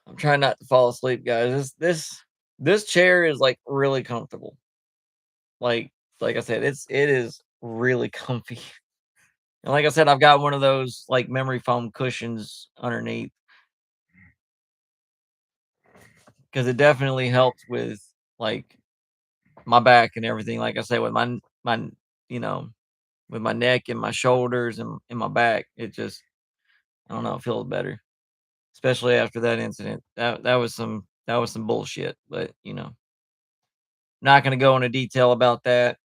I'm trying not to fall asleep, guys. This chair is like really comfortable. Like like I said, it is really comfy. And like I said, I've got one of those like memory foam cushions underneath because it definitely helps with like my back and everything. Like I said, with my you know with my neck and my shoulders and my back, it just I don't know, it feels better. Especially after that incident. That was some bullshit. But not gonna go into detail about that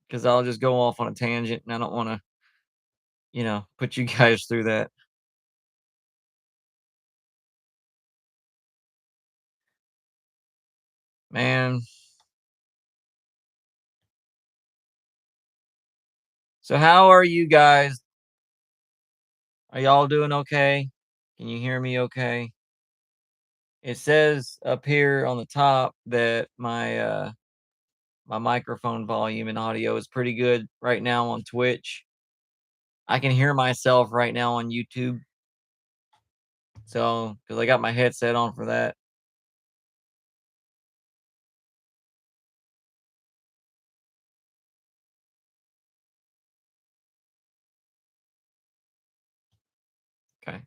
because I'll just go off on a tangent and I don't want to put you guys through that. Man, so how are you guys? Are y'all doing okay? Can you hear me okay? It says up here on the top that my microphone volume and audio is pretty good right now on Twitch. I can hear myself right now on YouTube. So, because I got my headset on for that. Okay.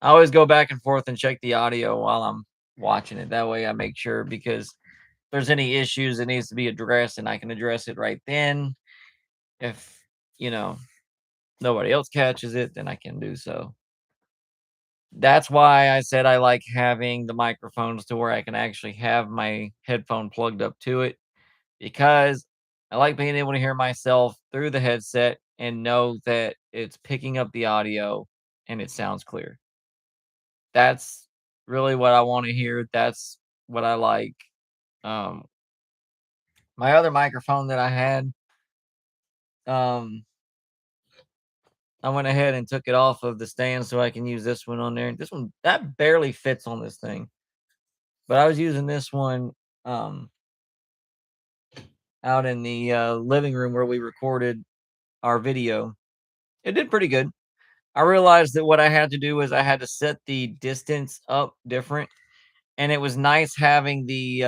I always go back and forth and check the audio while I'm watching it. That way I make sure because if there's any issues that needs to be addressed and I can address it right then. If, you know, nobody else catches it, then I can do so. That's why I said I like having the microphones to where I can actually have my headphone plugged up to it because I like being able to hear myself through the headset and know that it's picking up the audio and it sounds clear. That's really what I want to hear. That's what I like. Um, my other microphone that I had, um, I went ahead and took it off of the stand so I can use this one on there. This one that barely fits on this thing, but I was using this one um, out in the living room where we recorded our video. It did pretty good. I realized that what I had to do was I had to set the distance up different, and it was nice having the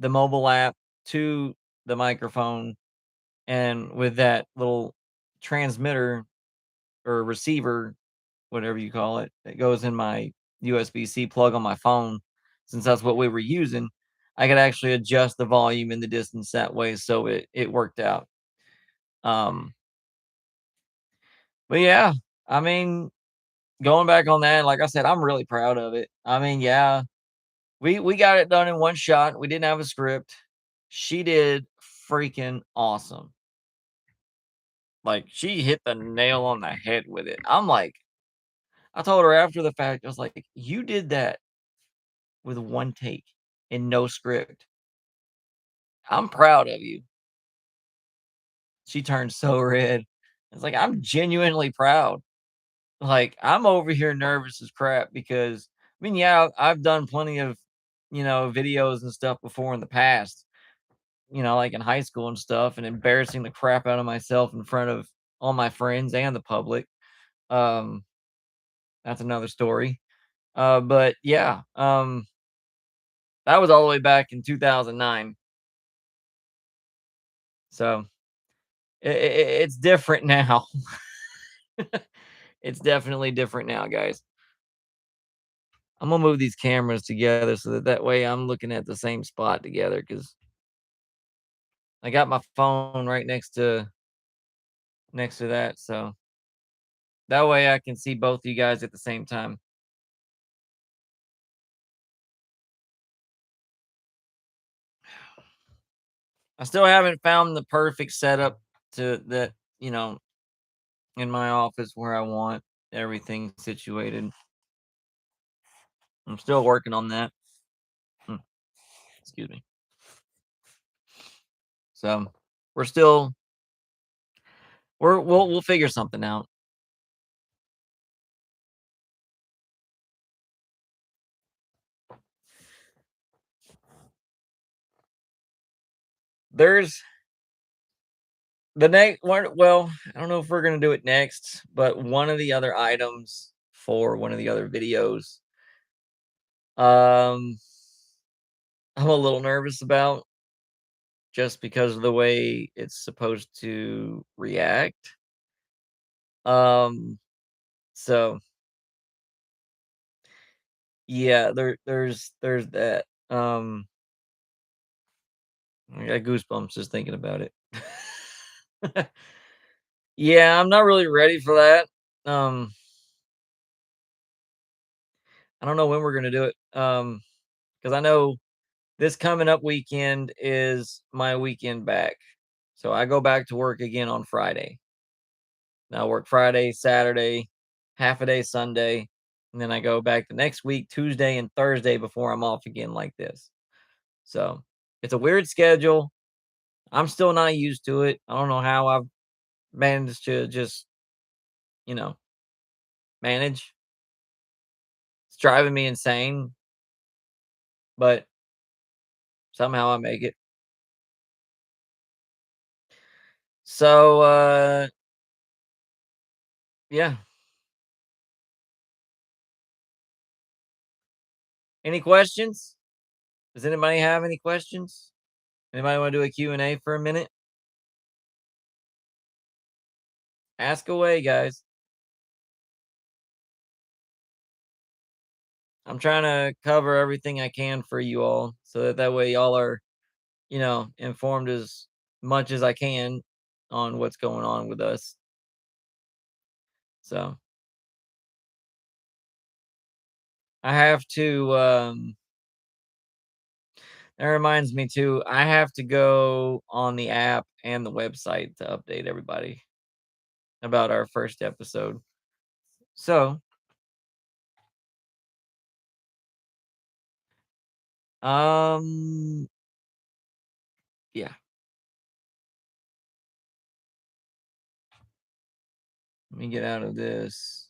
mobile app to the microphone and with that little transmitter or receiver, whatever you call it, that goes in my USB-C plug on my phone, since that's what we were using, I could actually adjust the volume and the distance that way, so it worked out. Um, but yeah, I mean, going back on that, like I said, I'm really proud of it. I mean, yeah, we got it done in one shot. We didn't have a script. She did freaking awesome. Like she hit the nail on the head with it. I'm like, I told her after the fact, I was like, you did that with one take and no script. I'm proud of you. She turned so red. It's like I'm genuinely proud. Like I'm over here nervous as crap because I mean, yeah, I've done plenty of videos and stuff before in the past, like in high school and stuff, and embarrassing the crap out of myself in front of all my friends and the public. Um, that's another story. But yeah, that was all the way back in 2009. So it's different now. It's definitely different now, guys. I'm gonna move these cameras together so that way I'm looking at the same spot together because I got my phone right next to that, so that way I can see both of you guys at the same time. I still haven't found the perfect setup to that, in my office where I want everything situated. I'm still working on that. Mm, excuse me. So we're still we'll figure something out. There's the next one. Well, I don't know if we're gonna do it next, but one of the other items for one of the other videos, um, I'm a little nervous about just because of the way it's supposed to react. Um, so yeah, there's that. I got goosebumps just thinking about it. Yeah, I'm not really ready for that. Um, I don't know when we're gonna do it. Because I know this coming up weekend is my weekend back. So I go back to work again on Friday. Now I work Friday, Saturday, half a day Sunday, and then I go back the next week, Tuesday and Thursday before I'm off again like this. So it's a weird schedule. I'm still not used to it. I don't know how I've managed to just, you know, manage. It's driving me insane, but somehow I make it. So yeah. Any questions? Does anybody have any questions? Anybody want to do a Q&A for a minute? Ask away, guys. I'm trying to cover everything I can for you all so that way y'all are, informed as much as I can on what's going on with us. So, I have to that reminds me too, I have to go on the app and the website to update everybody about our first episode. So, um yeah, let me get out of this.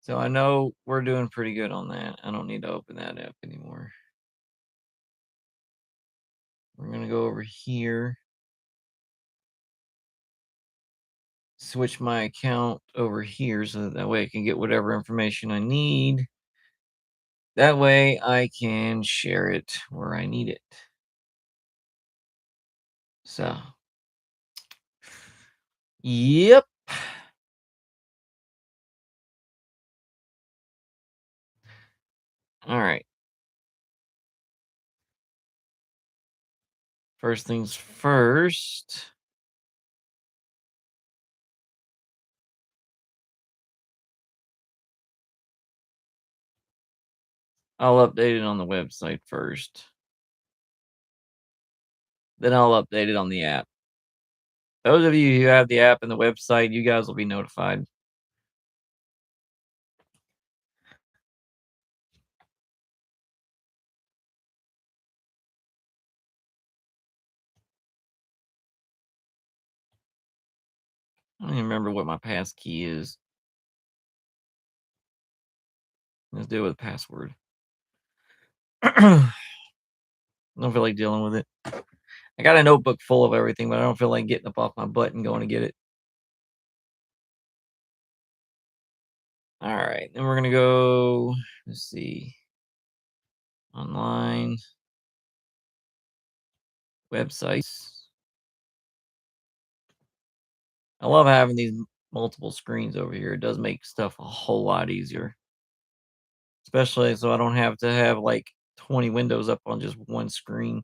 So I know we're doing pretty good on that. I don't need to open that up anymore. We're gonna go over here, switch my account over here so that way I can get whatever information I need. That way I can share it where I need it. So, yep. All right. First things first. I'll update it on the website first. Then I'll update it on the app. Those of you who have the app and the website, you guys will be notified. I don't even remember what my pass key is. Let's do it with a password. I don't feel like dealing with it. I got a notebook full of everything, but I don't feel like getting up off my butt and going to get it. All right, then we're gonna go. Let's see, online websites. I love having these multiple screens over here. It does make stuff a whole lot easier, especially so I don't have to have like 20 windows up on just one screen.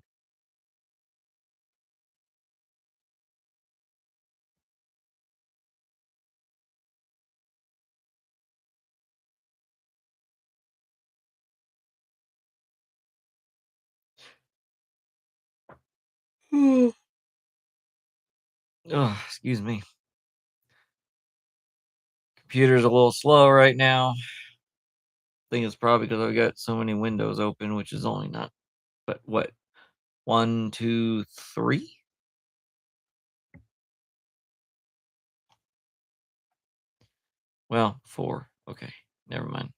Oh, excuse me. Computer's a little slow right now. I think it's probably because I've got so many windows open, which is only not But what? One, two, three? Well, four. Okay, never mind.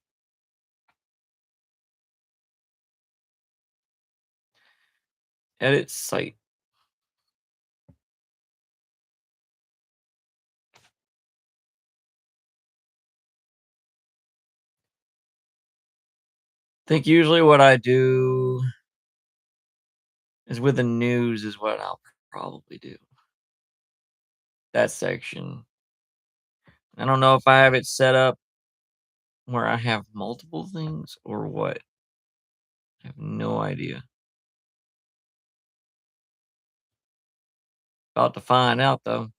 Edit site. Think usually what I do is with the news is what I'll probably do. That section. I don't know if I have it set up where I have multiple things or what. I have no idea. About to find out though.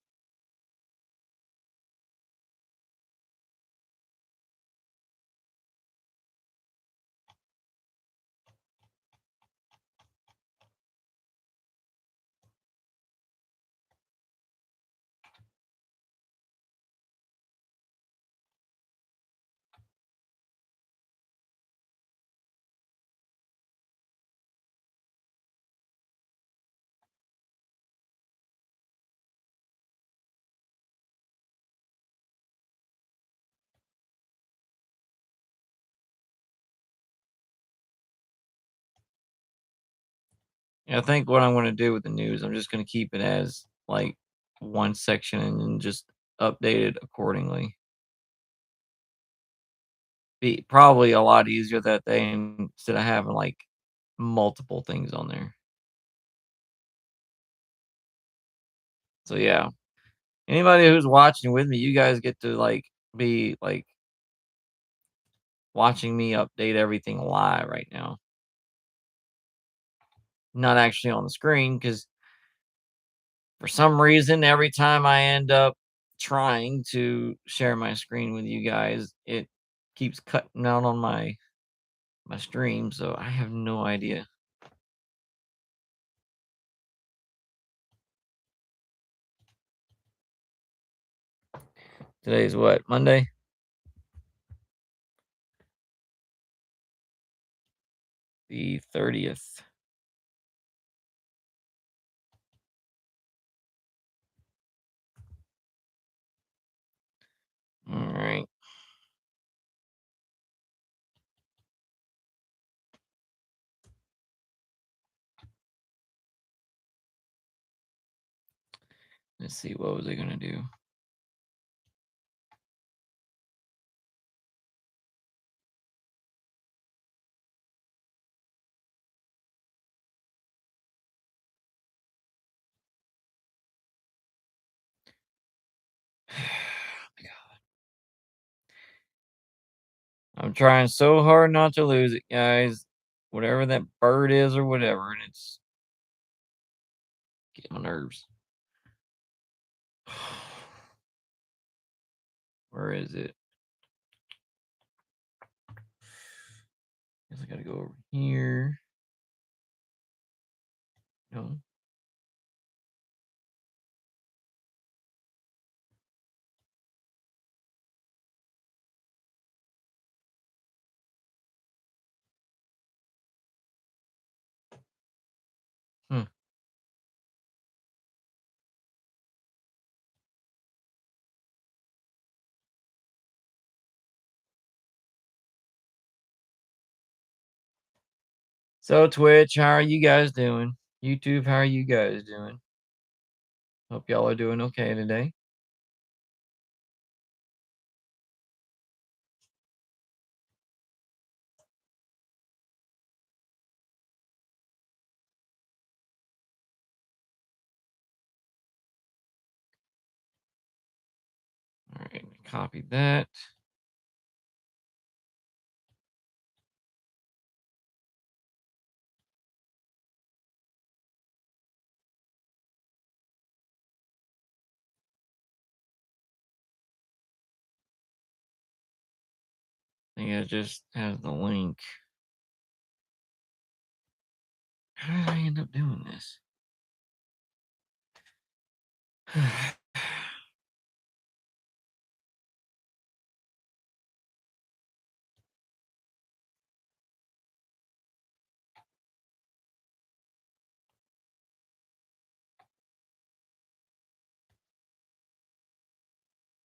Yeah, I think what I'm going to do with the news, I'm just going to keep it as like one section and then just update it accordingly. Be probably a lot easier that day instead of having like multiple things on there. So yeah, anybody who's watching with me, you guys get to like be like watching me update everything live right now, not actually on the screen because for some reason, every time I end up trying to share my screen with you guys, it keeps cutting out on my stream, so I have no idea. Today's what? Monday? The 30th. All right. Let's see. What was I going to do? I'm trying so hard not to lose it, guys. Whatever that bird is or whatever, and it's getting my nerves. Where is it? Guess I gotta go over here. No. Hmm. So Twitch, how are you guys doing? YouTube, how are you guys doing? Hope y'all are doing okay today. All right, copy that. I think it just has the link. How did I end up doing this?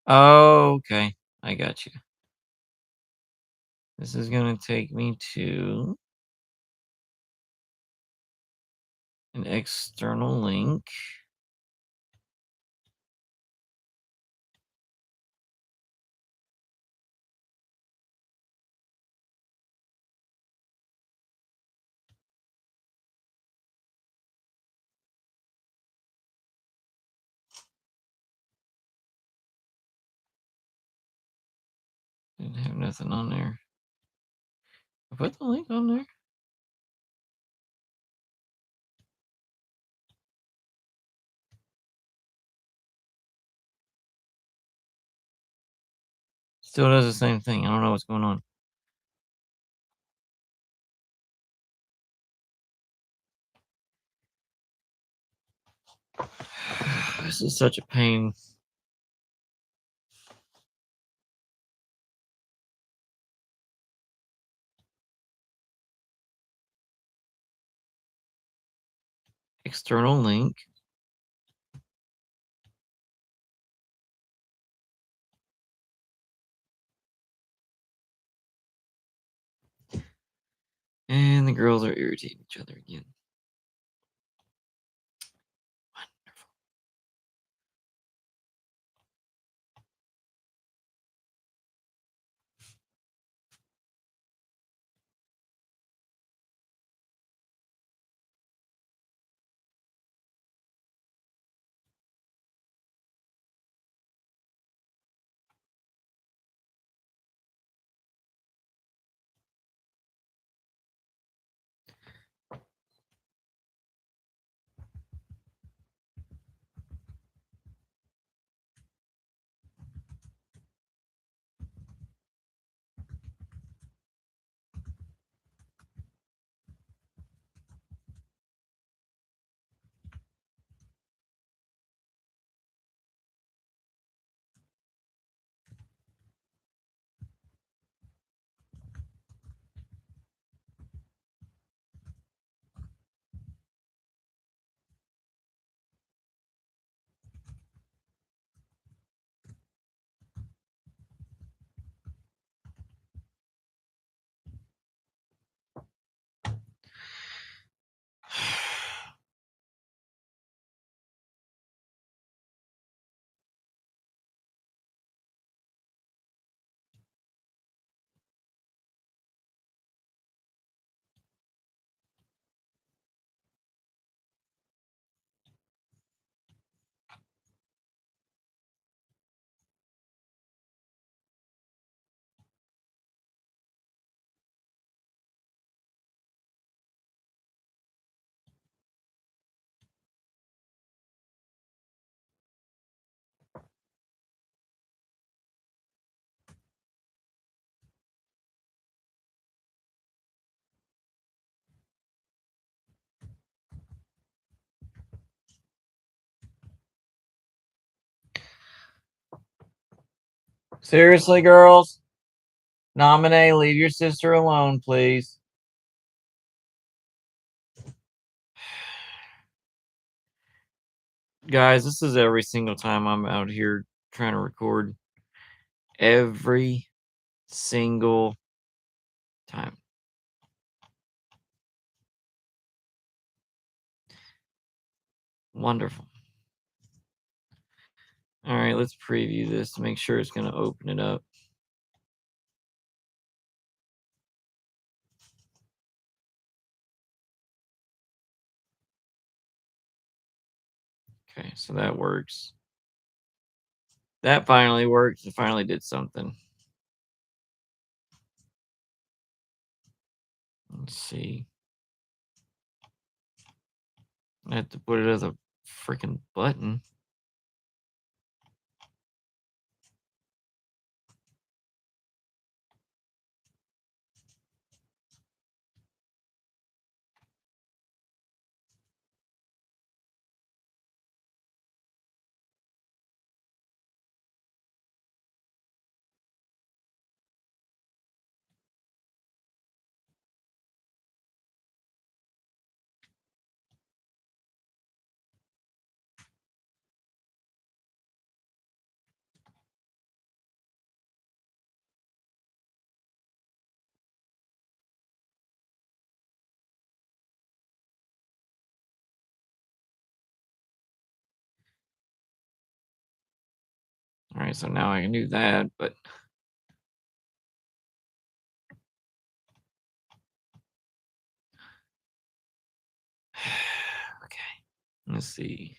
Oh, okay. I got you. This is gonna take me to an external link. Didn't have nothing on there. I put the link on there. Still does the same thing. I don't know what's going on. This is such a pain. External link. And the girls are irritating each other again. Wonderful. Seriously, girls? Nominee, leave your sister alone, please. Guys, this is every single time I'm out here trying to record. Every single time. Wonderful. All right, let's preview this to make sure it's going to open it up. Okay, so that works. That finally worked. It finally did something. Let's see. I have to put it as a freaking button. All right, so now I can do that, but okay. Let's see.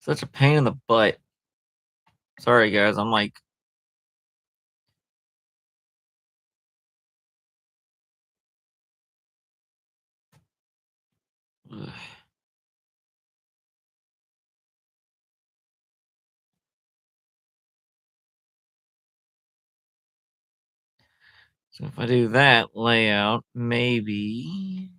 Such a pain in the butt. Sorry, guys. I'm like, ugh. So if I do that layout, maybe.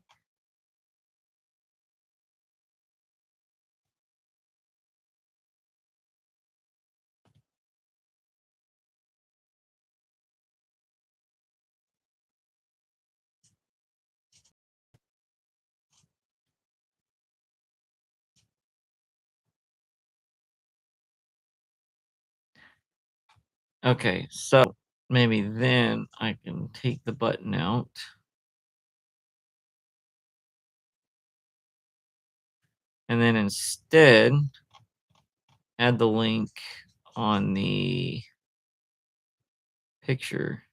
Okay, so maybe then I can take the button out and then instead add the link on the picture.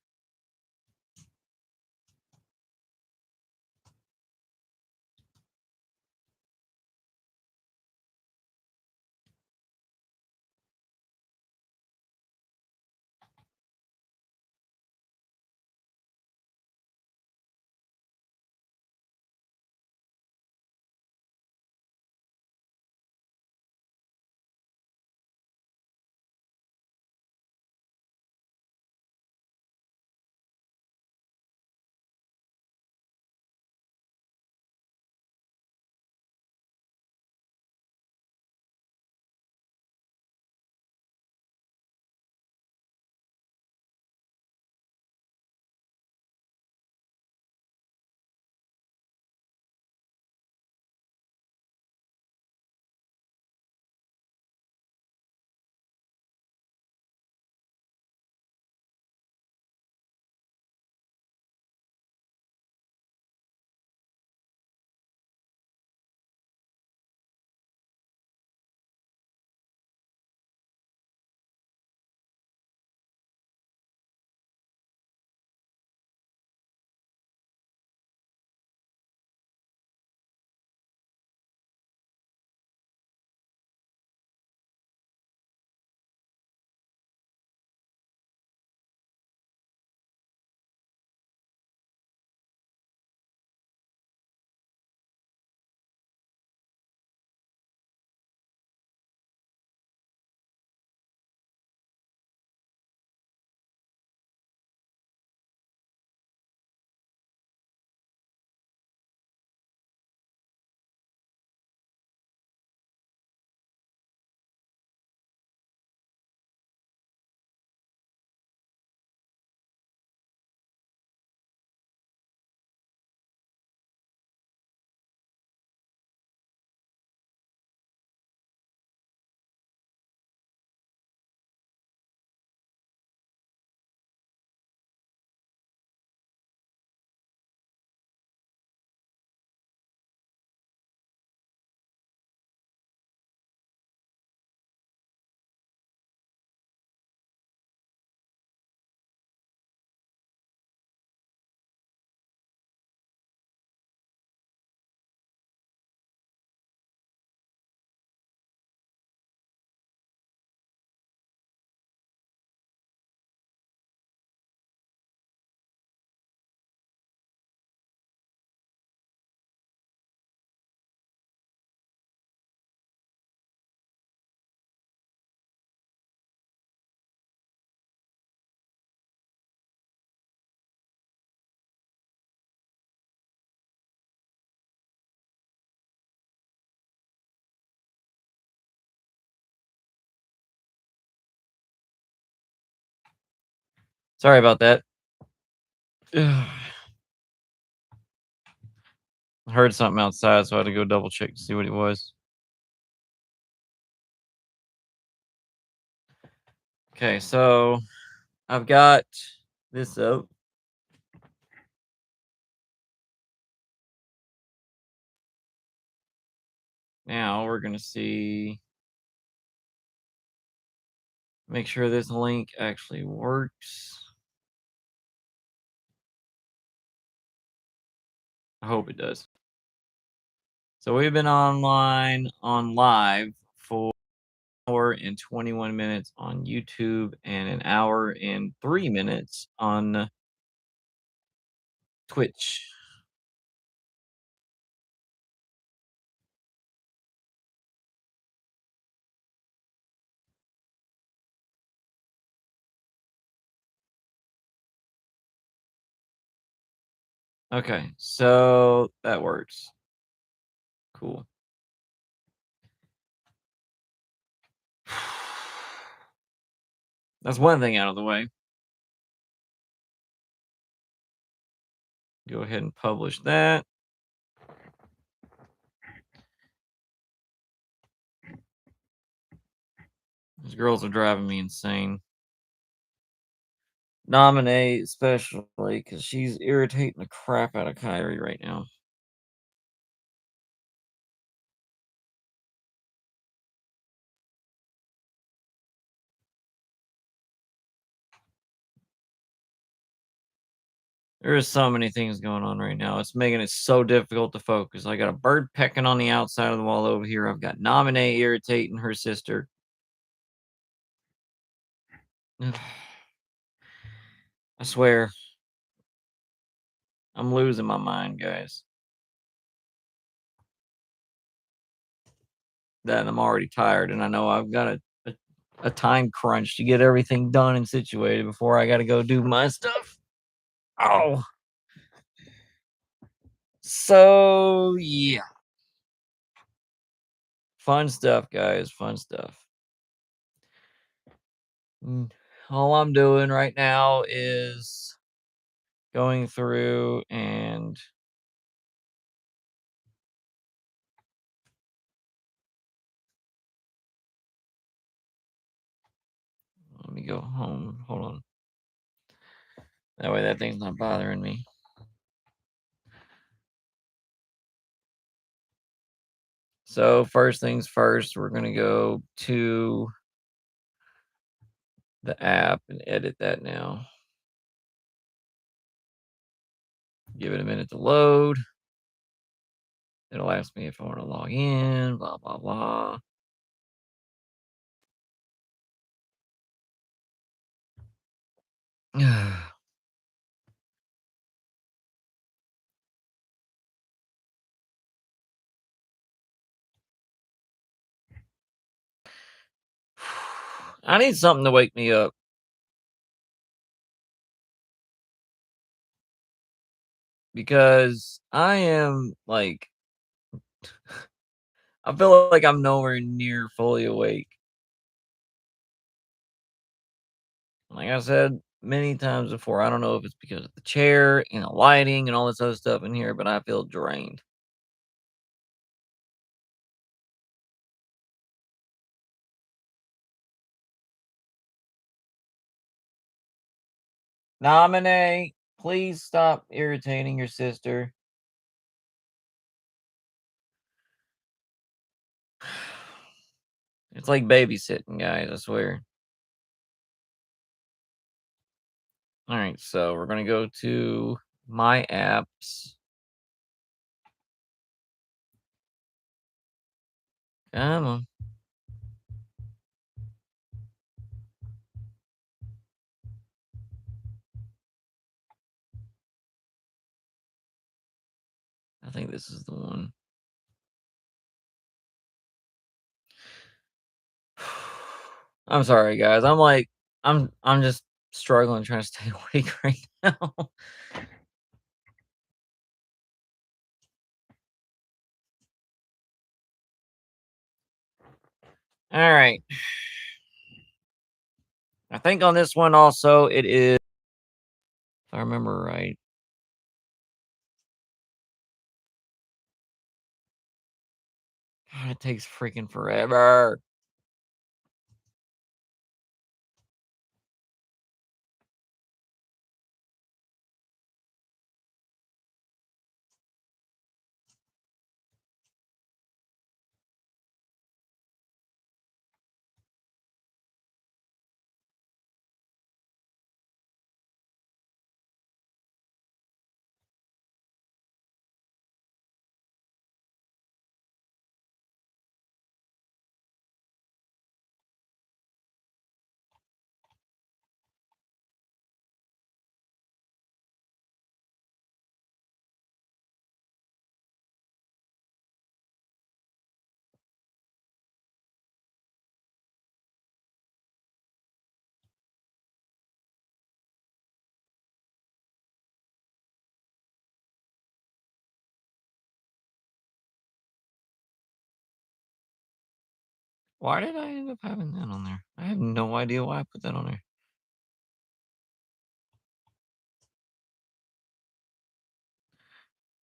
Sorry about that. I heard something outside, so I had to go double check to see what it was. Okay, so I've got this up. Now we're gonna see, make sure this link actually works. I hope it does. So we've been online on live for an hour and 21 minutes on YouTube and an hour and 3 minutes on Twitch. Okay, so that works. Cool. That's one thing out of the way. Go ahead and publish that. These girls are driving me insane. Nominate especially because she's irritating the crap out of Kyrie right now. There is so many things going on right now. It's making it so difficult to focus. I got a bird pecking on the outside of the wall over here. I've got Nominate irritating her sister. I swear, I'm losing my mind, guys. That I'm already tired, and I know I've got a time crunch to get everything done and situated before I got to go do my stuff. Oh, so yeah, fun stuff, guys. Fun stuff. All I'm doing right now is going through and let me go home. Hold on. That way that thing's not bothering me. So first things first, we're gonna go to the app and edit that now. Give it a minute to load. It'll ask me if I want to log in, blah blah blah. I need something to wake me up because I am like I feel like I'm nowhere near fully awake. Like I said many times before, I don't know if it's because of the chair and the lighting and all this other stuff in here, but I feel drained. Nominate. Please stop irritating your sister. It's like babysitting, guys, I swear. All right, so we're going to go to my apps. Come on. I think this is the one. I'm sorry, guys. I'm just struggling trying to stay awake right now. All right. I think on this one also it is if I remember right. God, it takes freaking forever. Why did I end up having that on there? I have no idea why I put that on there.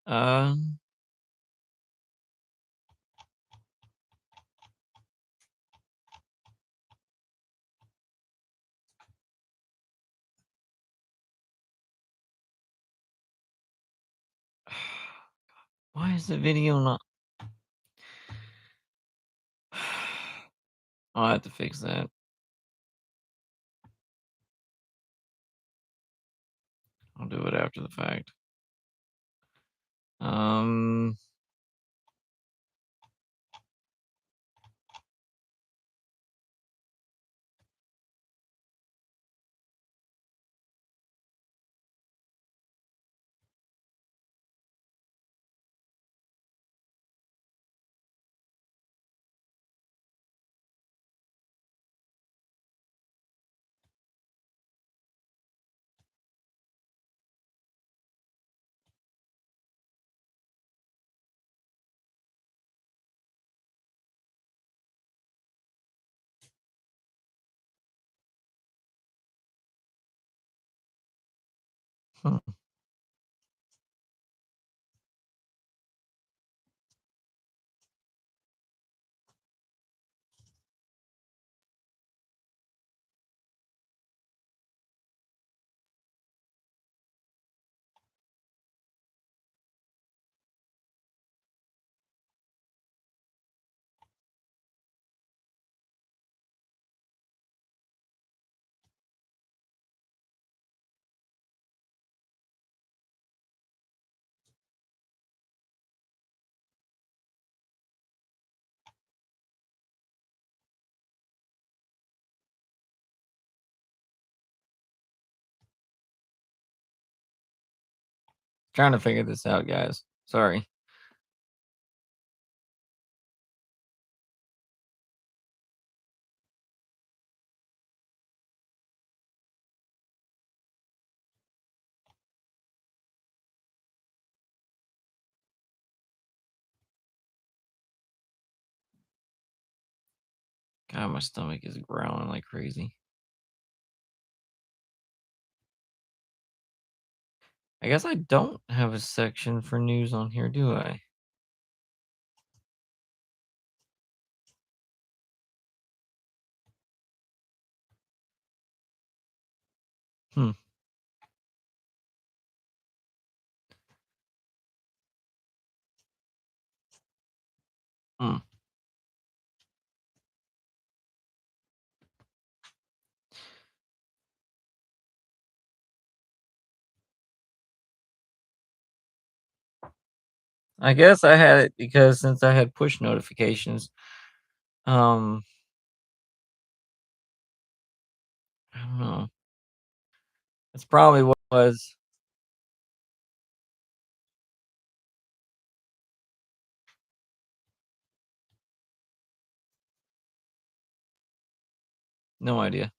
Um, why is the video not? I'll have to fix that. I'll do it after the fact. Um, hmm, trying to figure this out, guys. Sorry. God, my stomach is growling like crazy. I guess I don't have a section for news on here, do I? Hmm. Hmm. I guess I had it because since I had push notifications, um, I don't know. That's probably what it was. No idea.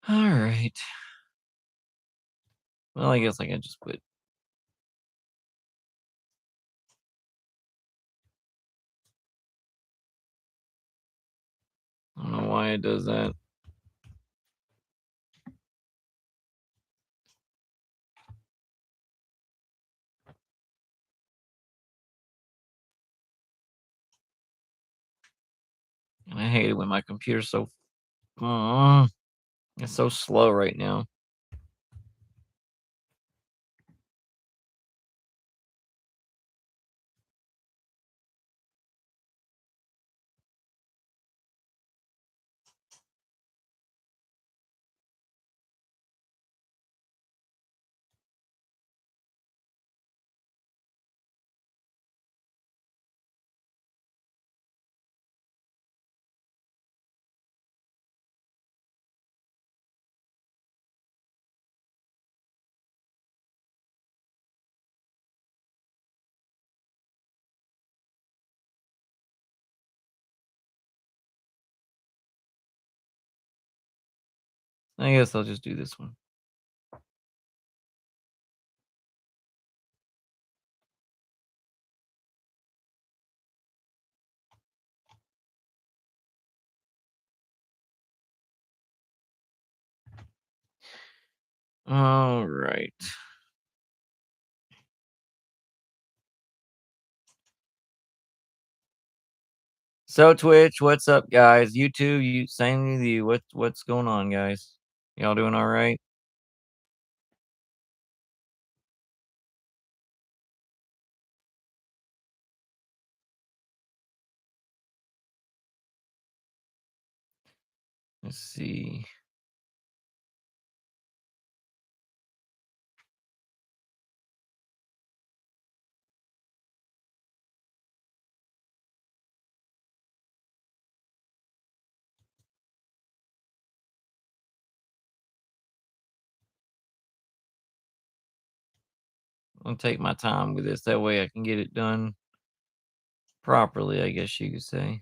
All right. Well, I guess I can just quit. I don't know why it does that. And I hate it when my computer's so uh, it's so slow right now. I guess I'll just do this one. All right. So Twitch, what's up, guys? YouTube, you same with you. What's going on, guys? Y'all doing all right? Let's see. I'll take my time with this. That way I can get it done properly, I guess you could say.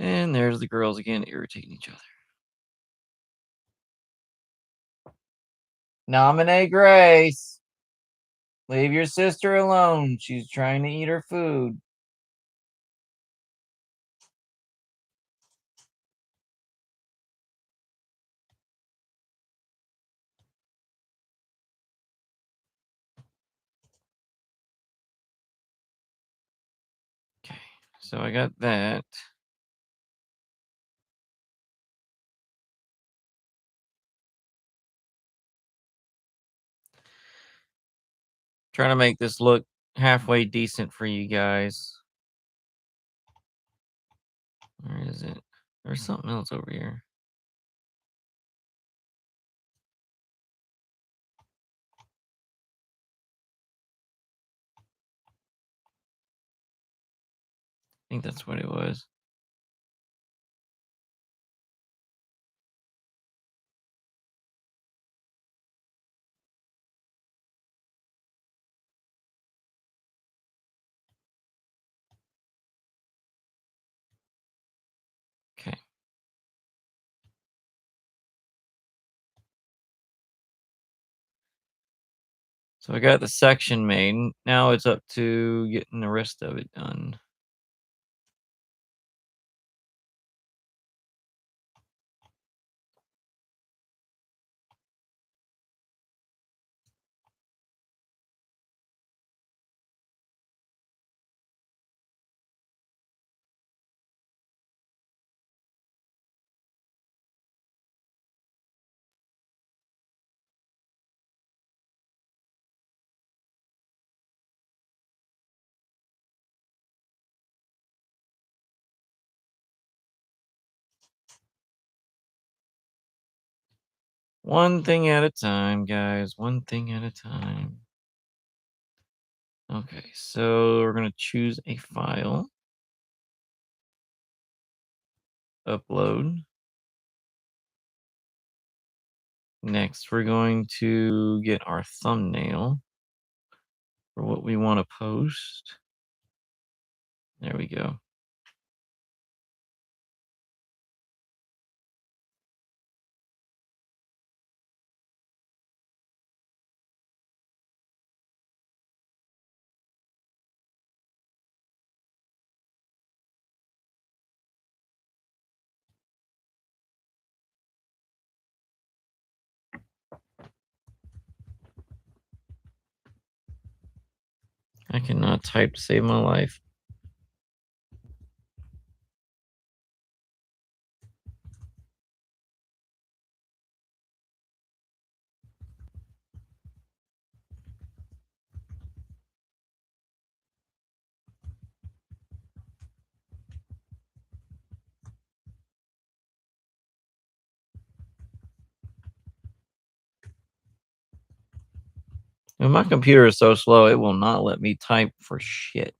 And there's the girls again irritating each other. Nominate Grace. Leave your sister alone. She's trying to eat her food. Okay, so I got that. Trying to make this look halfway decent for you guys. Where is it? There's something else over here. I think that's what it was. Okay. So I got the section made. Now it's up to getting the rest of it done. One thing at a time, guys. One thing at a time. Okay, so we're gonna choose a file, upload. Next, we're going to get our thumbnail for what we want to post. There we go. I cannot type to save my life. And my computer is so slow, it will not let me type for shit.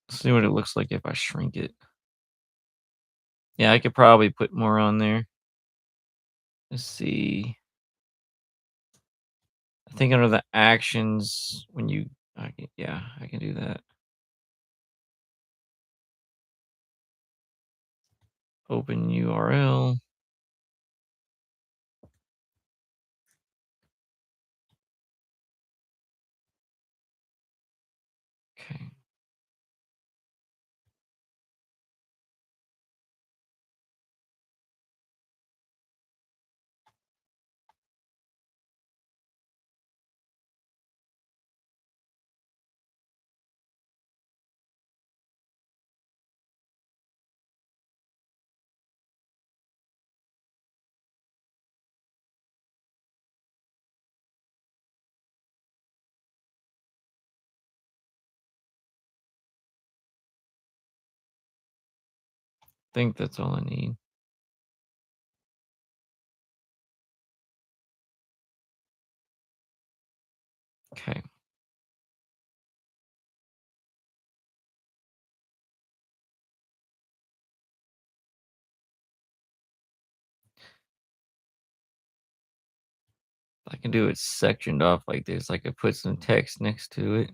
Let's see what it looks like if I shrink it. Yeah, I could probably put more on there. Let's see. I think under the actions, when you, yeah, I can do that. Open URL. Okay. Think that's all I need. Okay. I can do it sectioned off like this. I could put some text next to it.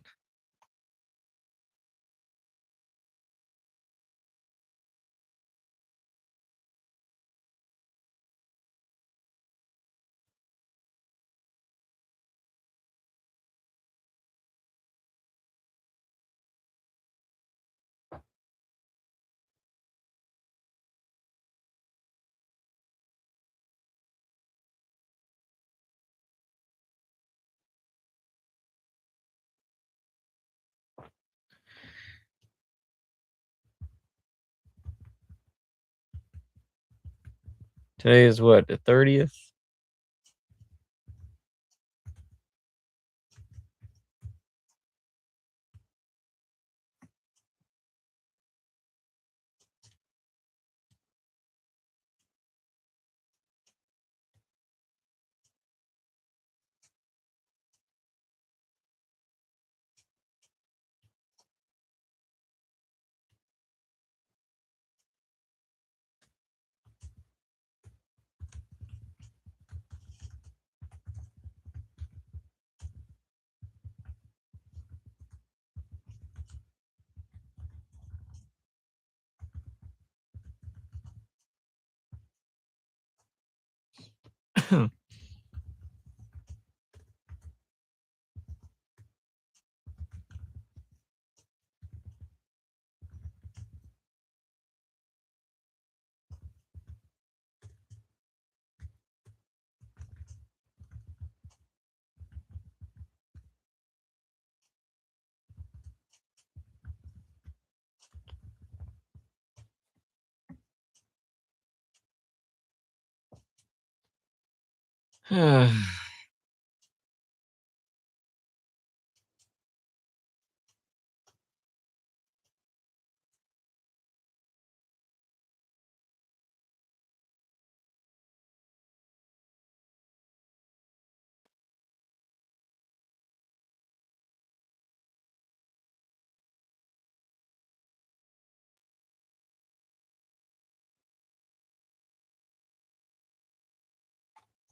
Today is what, the 30th?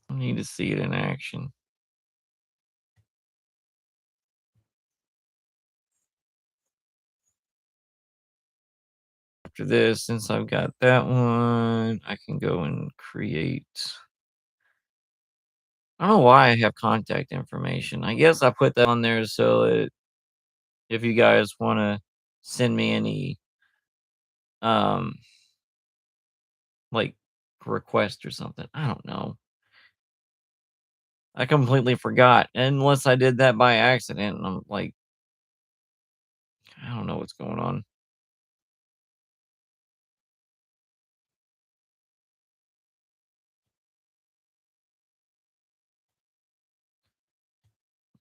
I need to see it in action. After this, since I've got that one, I can go and create. I don't know why I have contact information. I guess I put that on there so that if you guys want to send me any um like request or something. I don't know. I completely forgot. Unless I did that by accident. And I'm like, I don't know what's going on.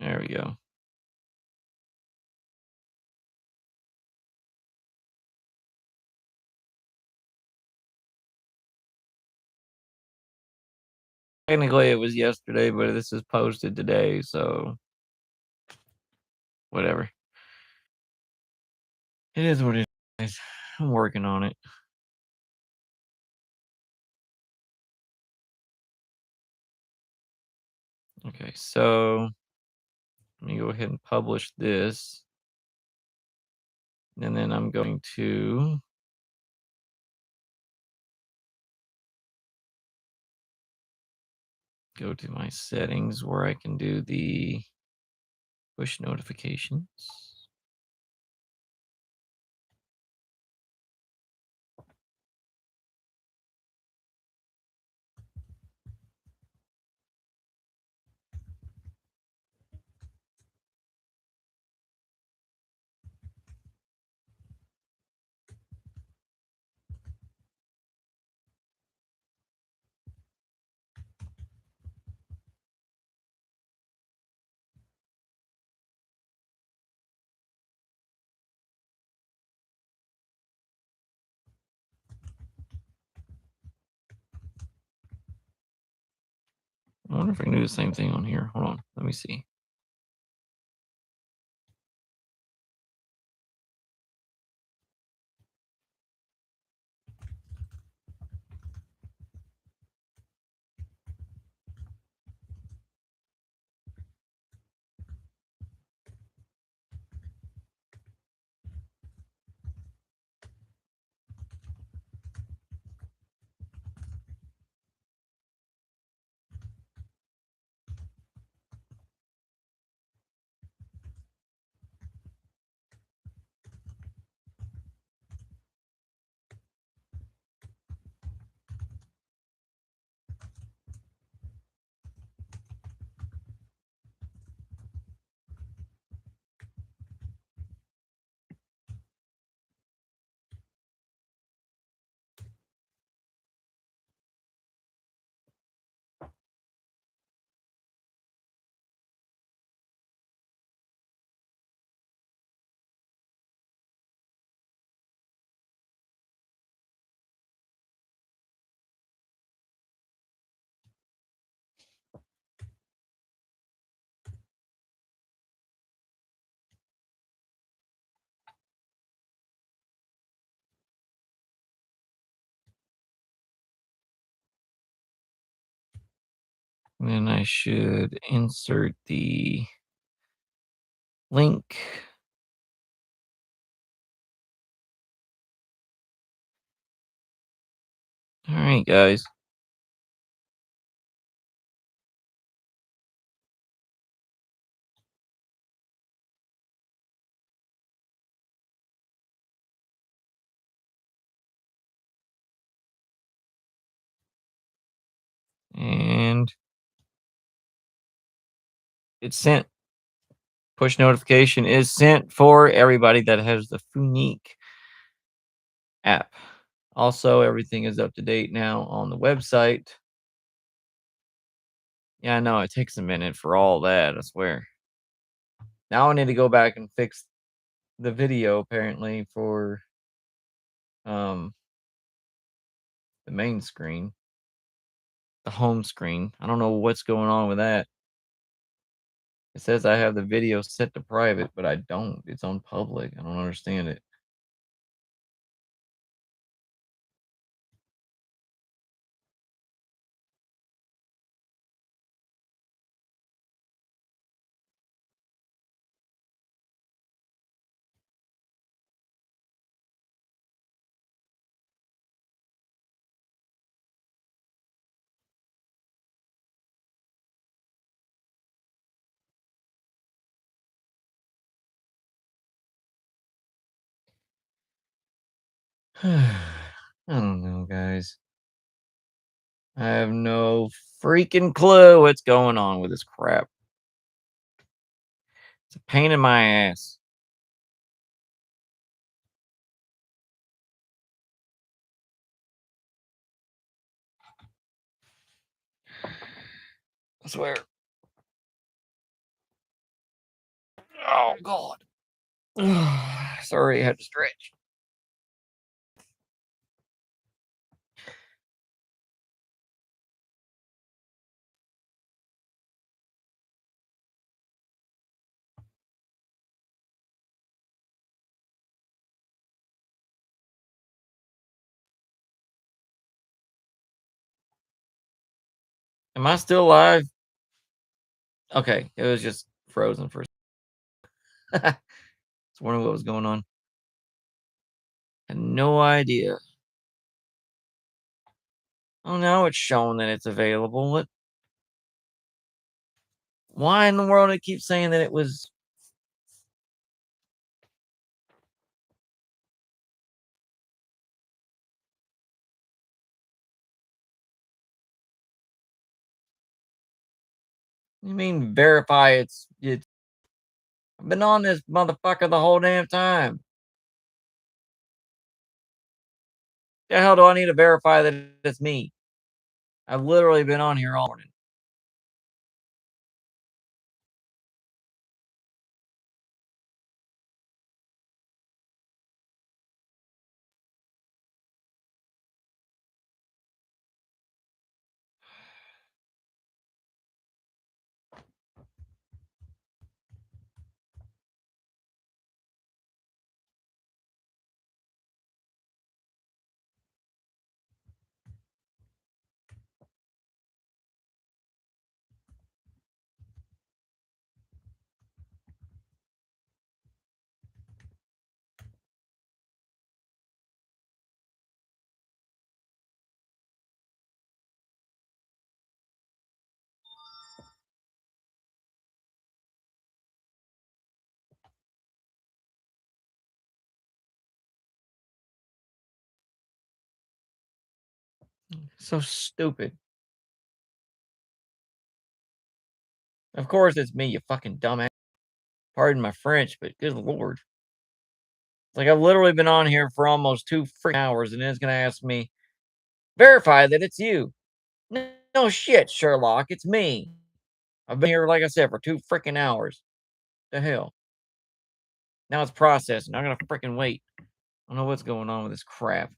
There we go. Technically, it was yesterday, but this is posted today, so whatever. It is what it is. I'm working on it. Okay, so let me go ahead and publish this. And then I'm going to go to my settings where I can do the push notifications. I wonder if I can do the same thing on here. Hold on. Let me see. And then I should insert the link. All right, guys. And it's sent. Push notification is sent for everybody that has the Funique app. Also, everything is up to date now on the website. Yeah, I know it takes a minute for all that, I swear. Now I need to go back and fix the video apparently for um the main screen, the home screen. I don't know what's going on with that. It says I have the video set to private, but I don't. It's on public. I don't understand it. I don't know, guys. I have no freaking clue what's going on with this crap. It's a pain in my ass. I swear. Oh God. Sorry, I had to stretch. Am I still live? Okay, it was just frozen for a second. Just wondering what was going on. Had no idea. Oh, now it's showing that it's available. What? Why in the world it keeps saying that it was? You mean verify it's? I've been on this motherfucker the whole damn time. The hell do I need to verify that it's me? I've literally been on here all morning. So stupid. Of course it's me, you fucking dumbass. Pardon my French, but good lord. Like I've literally been on here for almost 2 freaking hours, and then it's gonna ask me, verify that it's you. No shit, Sherlock, it's me. I've been here, like I said, for 2 freaking hours. The hell? Now it's processing. I gotta freaking wait. I don't know what's going on with this crap.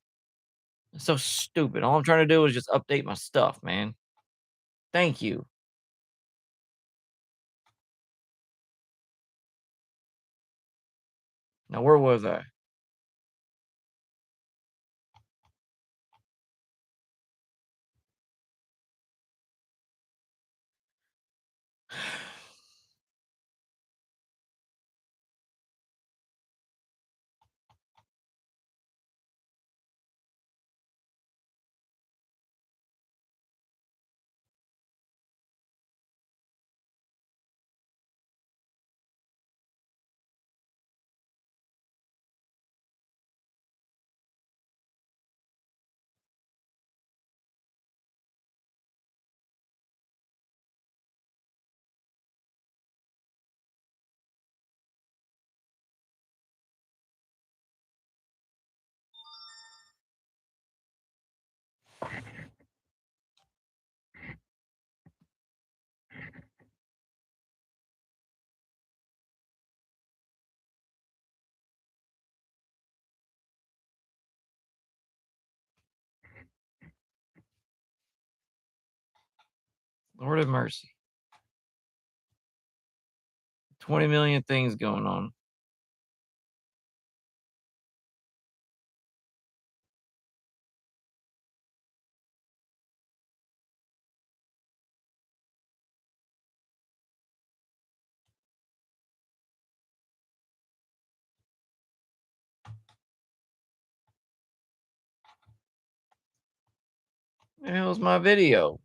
It's so stupid. All I'm trying to do is just update my stuff, man. Thank you. Now where was I? Lord have mercy. 20 million things going on. The hell's my video?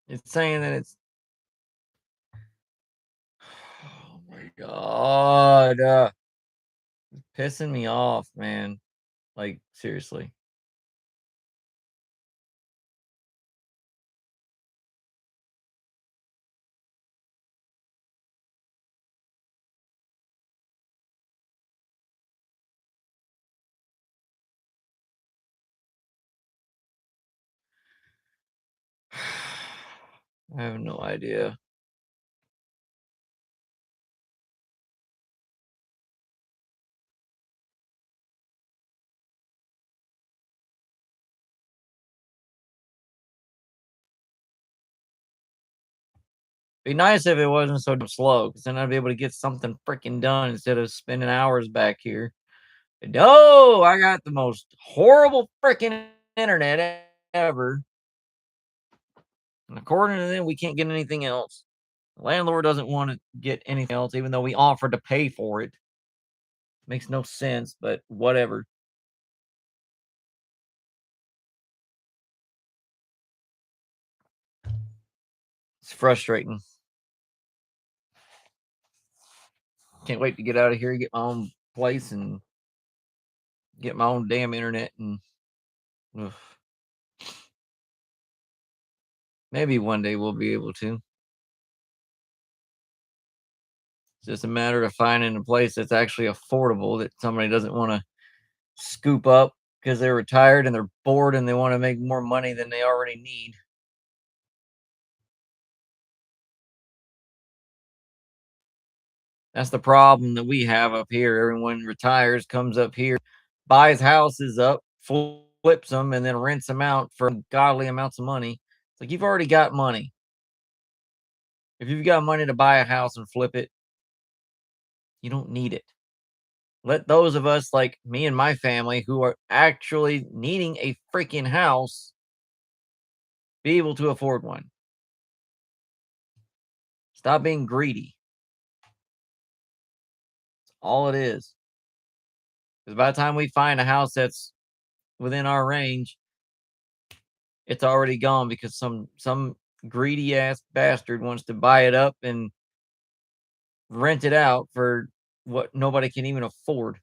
It's saying that it's oh my god, pissing me off, man. Like, seriously. I have no idea. Be nice if it wasn't so damn slow, because then I'd be able to get something freaking done instead of spending hours back here. No, I got the most horrible freaking internet ever. And according to them, we can't get anything else. The landlord doesn't want to get anything else, even though we offered to pay for it. Makes no sense, but whatever. It's frustrating. Can't wait to get out of here, get my own place, and get my own damn internet. And ugh, maybe one day we'll be able to. It's just a matter of finding a place that's actually affordable that somebody doesn't want to scoop up because they're retired and they're bored and they want to make more money than they already need. That's the problem that we have up here. Everyone retires, comes up here, buys houses up, flips them, and then rents them out for godly amounts of money. It's like you've already got money. If you've got money to buy a house and flip it, you don't need it. Let those of us like me and my family who are actually needing a freaking house be able to afford one. Stop being greedy. That's all it is. Because by the time we find a house that's within our range, it's already gone because some greedy ass bastard wants to buy it up and rent it out for what nobody can even afford.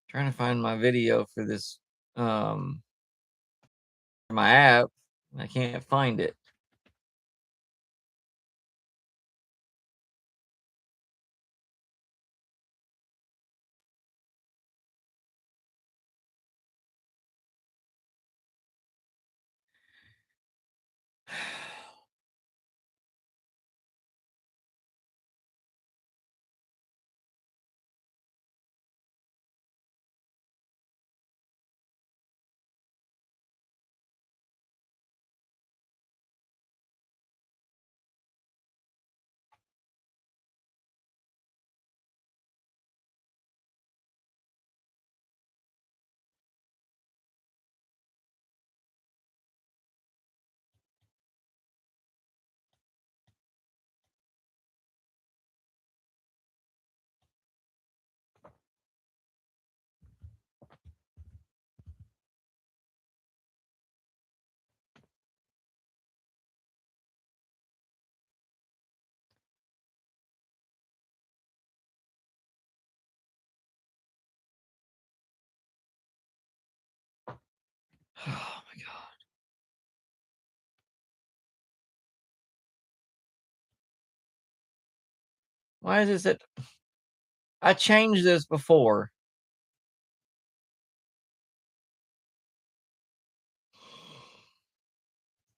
Trying to find my video for this um my app. I can't find it. Oh my god. Why is this that I changed this before?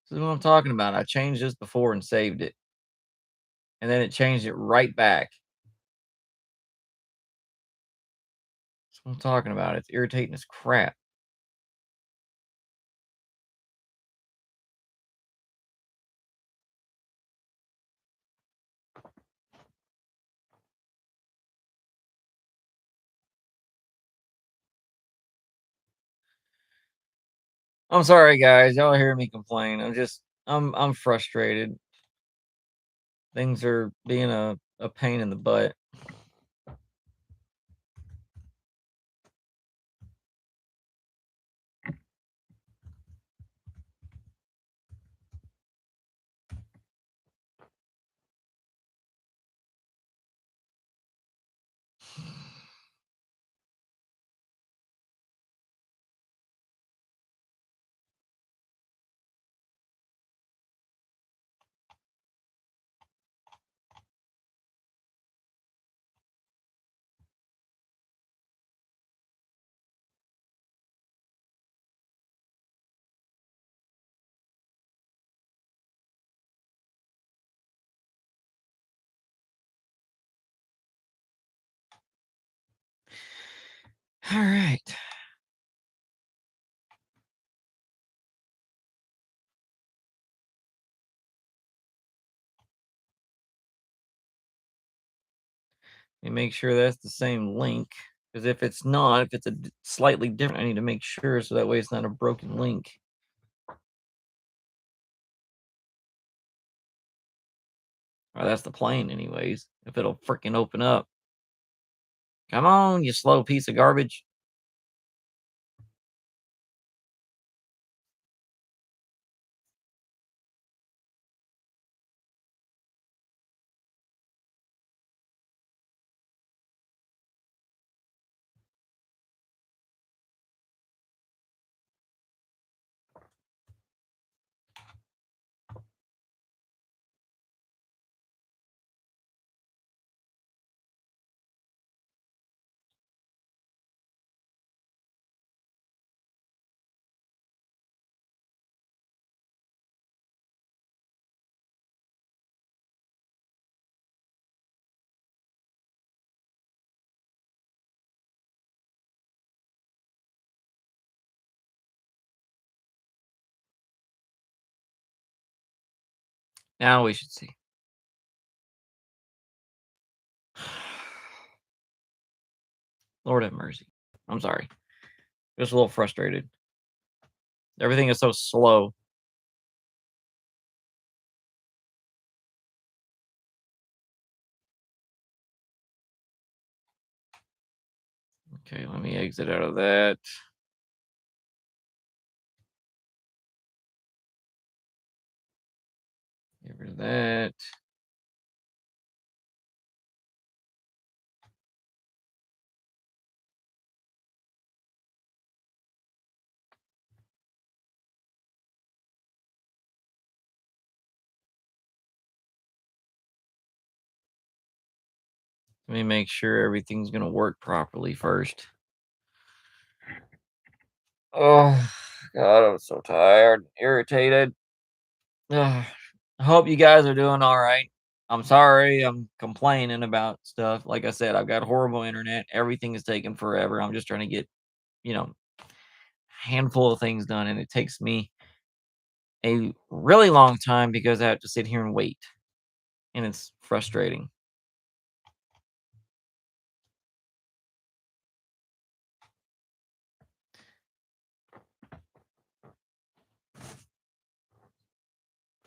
This is what I'm talking about. I changed this before and saved it. And then it changed it right back. That's what I'm talking about. It's irritating as crap. I'm sorry guys. Y'all hear me complain. I'm frustrated. Things are being a pain in the butt. All right. Let me make sure that's the same link. Because if it's not, if it's slightly different, I need to make sure so that way it's not a broken link. Or that's the plane, anyways. If it'll freaking open up. Come on, you slow piece of garbage. Now we should see. Lord have mercy. I'm sorry. Just a little frustrated. Everything is so slow. Okay, let me exit out of that. Get rid of that. Let me make sure everything's going to work properly first. Oh, God, I'm so tired, irritated. Ugh. I hope you guys are doing all right. I'm sorry I'm complaining about stuff. Like I said, I've got horrible internet. Everything is taking forever. I'm just trying to get, you know, a handful of things done, and it takes me a really long time because I have to sit here and wait, and it's frustrating.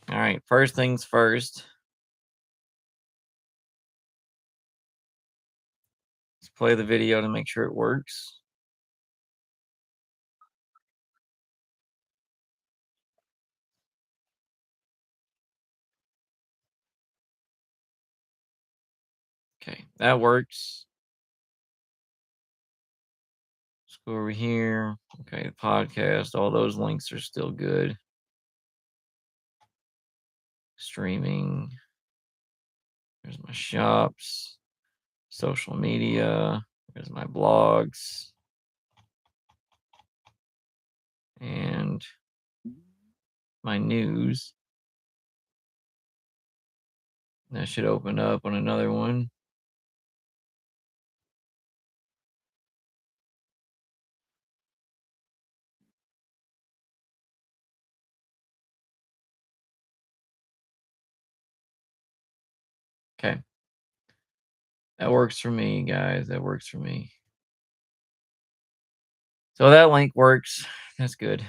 All right, first things first. Let's play the video to make sure it works. Okay, that works. Let's go over here. Okay, the podcast, all those links are still good. Streaming. There's my shops, social media. There's my blogs. And my news. That should open up on another one. Okay. That works for me, guys. That works for me. So that link works. That's good.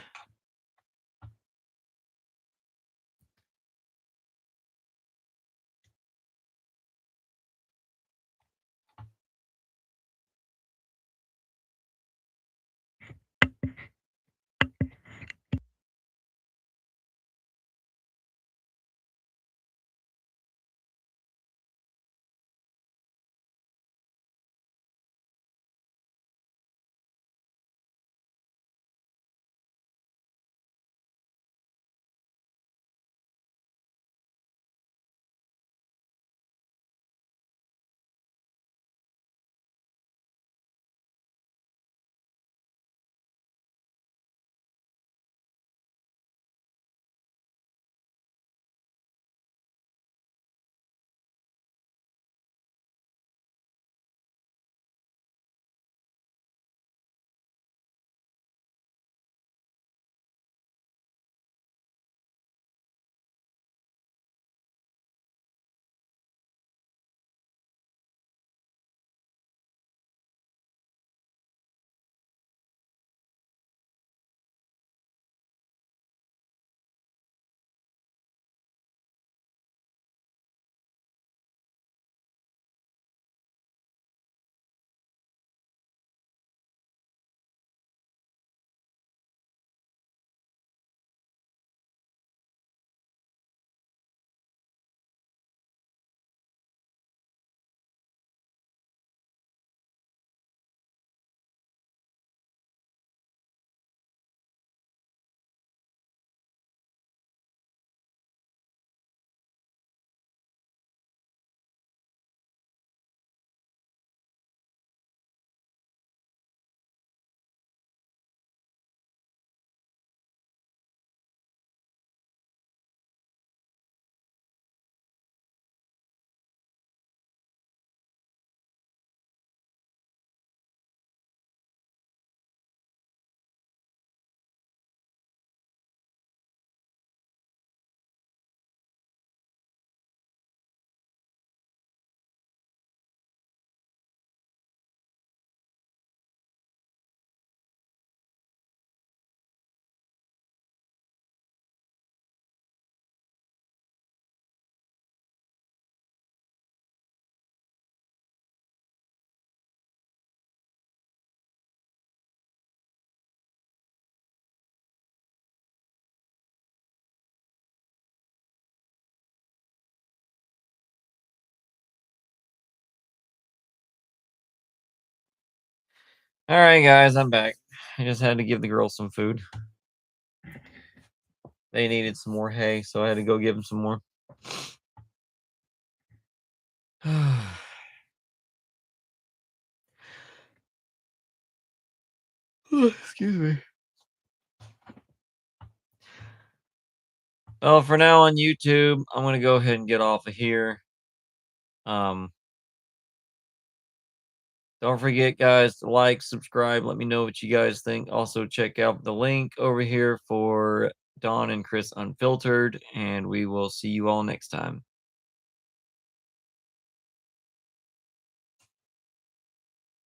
All right, guys, I'm back. I just had to give the girls some food. They needed some more hay, so I had to go give them some more. Excuse me. Well, for now on YouTube, I'm gonna go ahead and get off of here. Um, don't forget, guys, to like, subscribe. Let me know what you guys think. Also, check out the link over here for Don and Chris Unfiltered, and we will see you all next time.